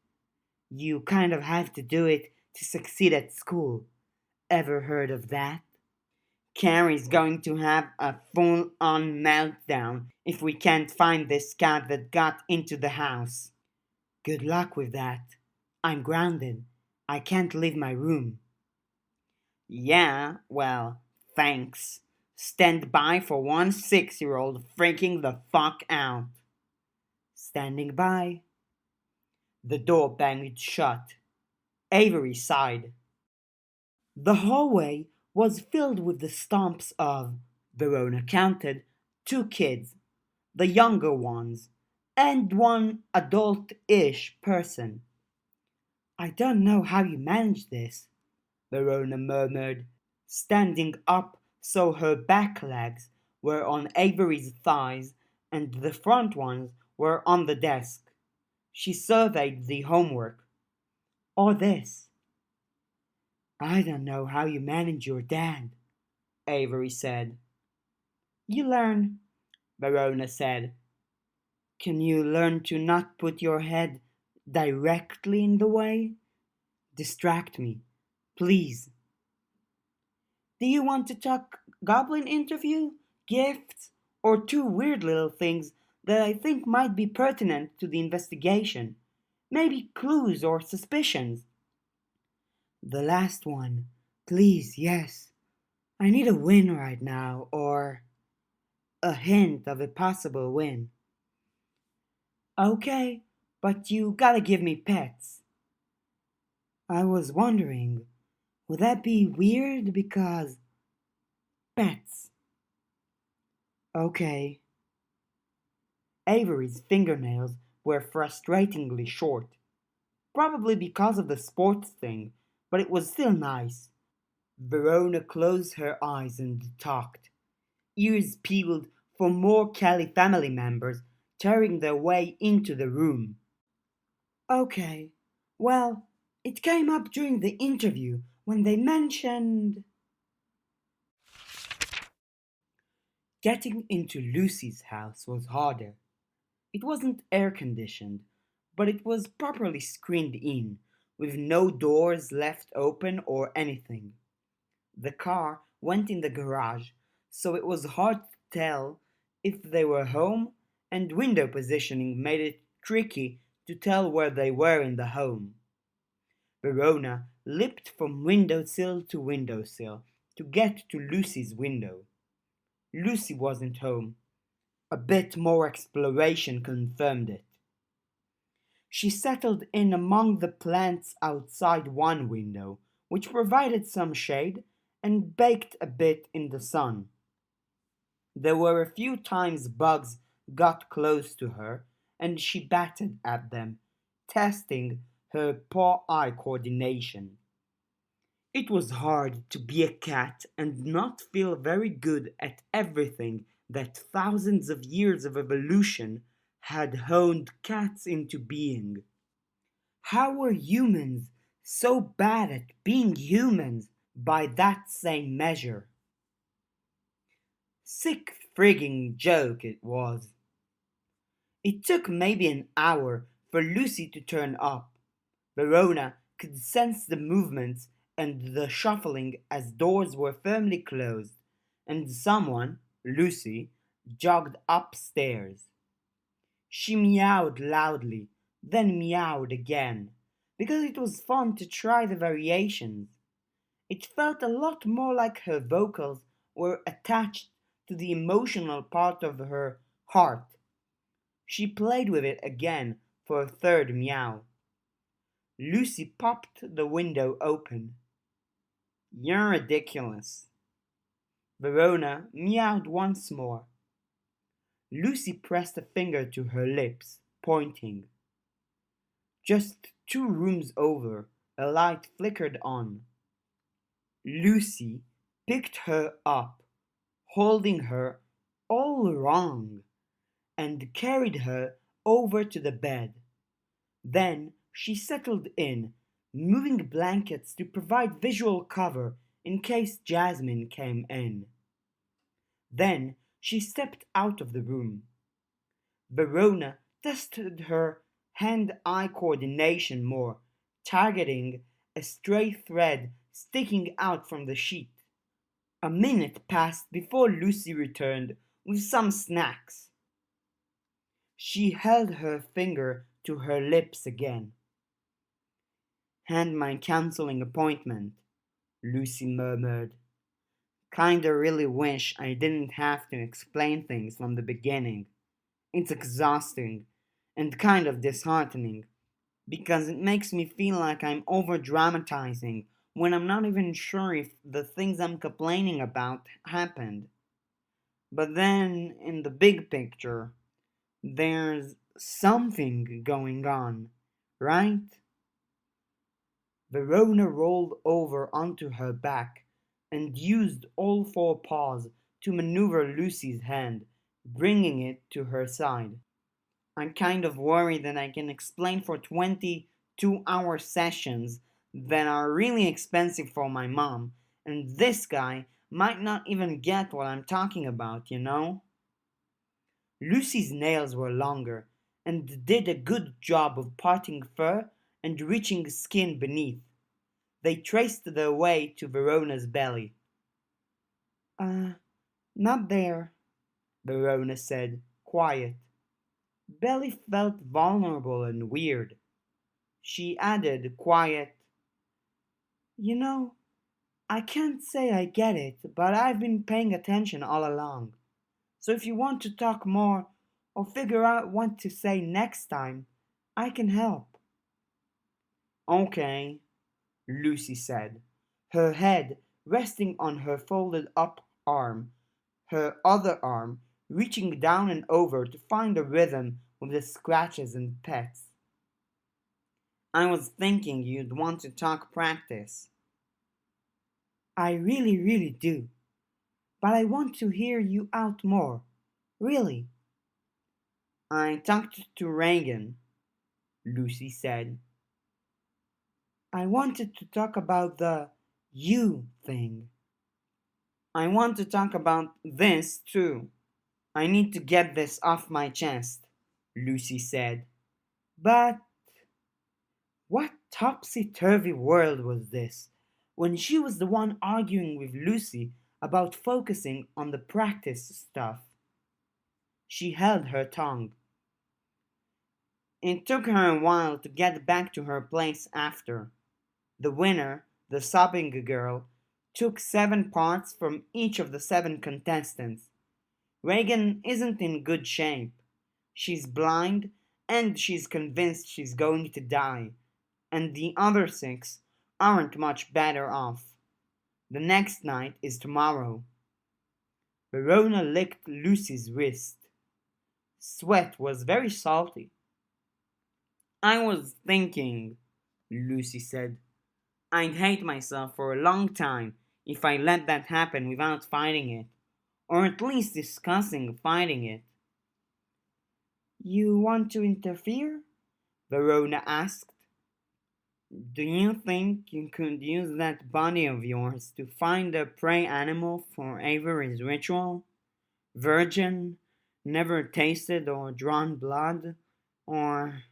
You kind of have to do it to succeed at school. Ever heard of that? Carrie's going to have a full-on meltdown if we can't find this cat that got into the house. Good luck with that. I'm grounded. I can't leave my room. Yeah, well, thanks. Stand by for one 6-year-old freaking the fuck out. Standing by. The door banged shut. Avery sighed. The hallway was filled with the stomps of, Verona counted, 2 kids, the younger ones, and one adult-ish person. I don't know how you manage this, Verona murmured, standing up so her back legs were on Avery's thighs and the front ones were on the desk. She surveyed the homework. or this. I don't know how you manage your dad, Avery said. You learn, Verona said. Can you learn to not put your head directly in the way? Distract me, please. Do you want to talk goblin interview, gifts, or two weird little things that I think might be pertinent to the investigation? Maybe clues or suspicions. The last one, please, yes. I need a win right now, or a hint of a possible win. Okay, but you gotta give me pets. I was wondering, would that be weird because pets? Okay. Avery's fingernails were frustratingly short, probably because of the sports thing, but it was still nice. Verona closed her eyes and talked, ears peeled for more Kelly family members tearing their way into the room. Okay, well, it came up during the interview when they mentioned getting into Lucy's house was harder. It wasn't air conditioned, but it was properly screened in, with no doors left open or anything. The car went in the garage, so it was hard to tell if they were home, and window positioning made it tricky to tell where they were in the home. Verona leaped from windowsill to windowsill to get to Lucy's window. Lucy wasn't home. A bit more exploration confirmed it. She settled in among the plants outside one window, which provided some shade, and baked a bit in the sun. There were a few times bugs got close to her, and she batted at them, testing her paw-eye coordination. It was hard to be a cat and not feel very good at everything that thousands of years of evolution had honed cats into being. How were humans so bad at being humans by that same measure? Sick frigging joke it was. It took maybe an hour for Lucy to turn up. Verona could sense the movements and the shuffling as doors were firmly closed, and someone, Lucy, jogged upstairs. She meowed loudly, then meowed again, because it was fun to try the variations. It felt a lot more like her vocals were attached to the emotional part of her heart. She played with it again for a third meow. Lucy popped the window open. You're ridiculous. Verona meowed once more. Lucy pressed a finger to her lips, pointing. Just 2 rooms over, a light flickered on. Lucy picked her up, holding her all wrong, and carried her over to the bed. Then she settled in, moving blankets to provide visual cover in case Jasmine came in. Then she stepped out of the room. Verona tested her hand-eye coordination more, targeting a stray thread sticking out from the sheet. A minute passed before Lucy returned with some snacks. She held her finger to her lips again. "And my counseling appointment," Lucy murmured. "Kinda really wish I didn't have to explain things from the beginning. It's exhausting and kind of disheartening, because it makes me feel like I'm over-dramatizing when I'm not even sure if the things I'm complaining about happened. But then, in the big picture, there's something going on, right?" Verona rolled over onto her back and used all 4 paws to maneuver Lucy's hand, bringing it to her side. "I'm kind of worried that I can explain for 20 2-hour sessions that are really expensive for my mom, and this guy might not even get what I'm talking about, you know? Lucy's nails were longer and did a good job of parting fur and reaching skin beneath. They traced their way to Verona's belly. Uh, Not there, Verona said, quiet. Belly felt vulnerable and weird. She added, quiet, you know, I can't say I get it, but I've been paying attention all along. So if you want to talk more or figure out what to say next time, I can help. Okay, Lucy said, her head resting on her folded up arm, her other arm reaching down and over to find a rhythm with the scratches and pets. I was thinking you'd want to talk practice. I really, really do. But I want to hear you out more. Really. I talked to Reagan, Lucy said. I wanted to talk about the you thing. I want to talk about this too. I need to get this off my chest, Lucy said. But what topsy-turvy world was this when she was the one arguing with Lucy about focusing on the practice stuff? She held her tongue. It took her a while to get back to her place after. The winner, the sobbing girl, took 7 parts from each of the 7 contestants. Reagan isn't in good shape. She's blind and she's convinced she's going to die, and the other 6 aren't much better off. The next night is tomorrow. Verona licked Lucy's wrist. Sweat was very salty. I was thinking, Lucy said, I'd hate myself for a long time if I let that happen without fighting it, or at least discussing fighting it. You want to interfere? Verona asked. Do you think you could use that body of yours to find a prey animal for Avery's ritual? Virgin, never tasted or drawn blood, or...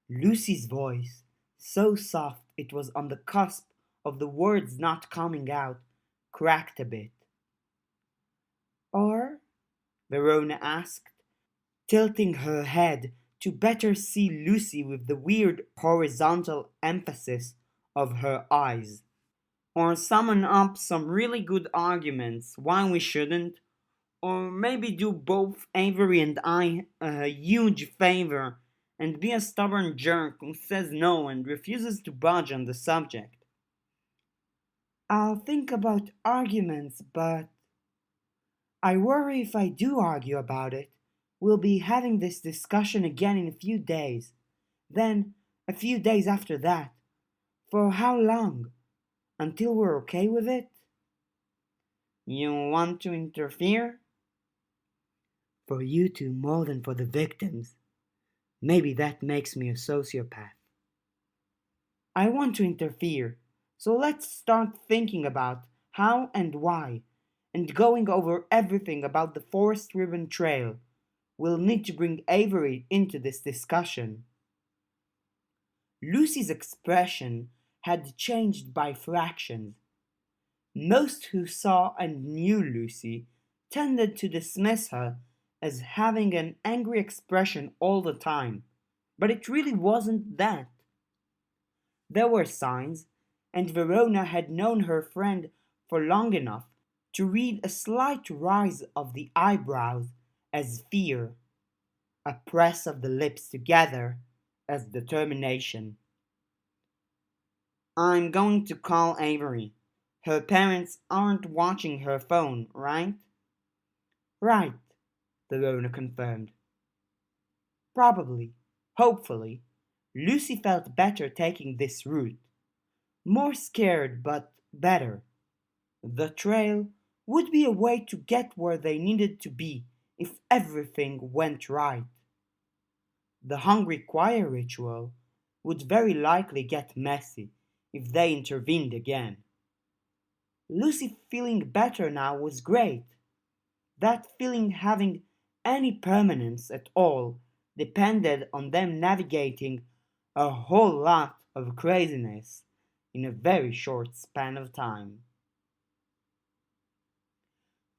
Lucy's voice, so soft it was on the cusp of the words not coming out, cracked a bit. Or? Verona asked, tilting her head to better see Lucy with the weird horizontal emphasis of her eyes. Or summon up some really good arguments why we shouldn't, or maybe do both Avery and I a huge favor and be a stubborn jerk who says no and refuses to budge on the subject. I'll think about arguments, but I worry if I do argue about it, we'll be having this discussion again in a few days. Then, a few days after that. For how long? Until we're okay with it? You want to interfere? For you two more than for the victims. Maybe that makes me a sociopath. I want to interfere, so let's start thinking about how and why, and going over everything about the Forest Ribbon Trail. We'll need to bring Avery into this discussion. Lucy's expression had changed by fractions. Most who saw and knew Lucy tended to dismiss her as having an angry expression all the time, but it really wasn't that. There were signs, and Verona had known her friend for long enough to read a slight rise of the eyebrows as fear, a press of the lips together as determination. I'm going to call Avery. Her parents aren't watching her phone, right? Right, Verona confirmed. Probably, hopefully, Lucy felt better taking this route. More scared, but better. The trail would be a way to get where they needed to be if everything went right. The hungry choir ritual would very likely get messy if they intervened again. Lucy feeling better now was great. That feeling having any permanence at all depended on them navigating a whole lot of craziness in a very short span of time.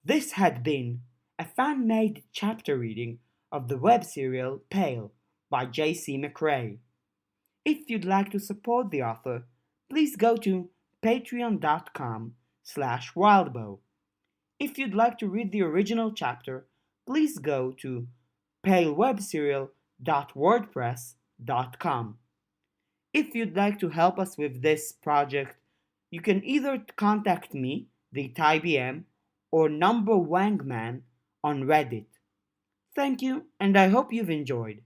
This had been a fan-made chapter reading of the web serial Pale by J.C. McRae. If you'd like to support the author, please go to patreon.com/wildbow. If you'd like to read the original chapter, please go to palewebserial.wordpress.com. If you'd like to help us with this project, you can either contact me, TheItayBM, or NumberWangMan on Reddit. Thank you, and I hope you've enjoyed.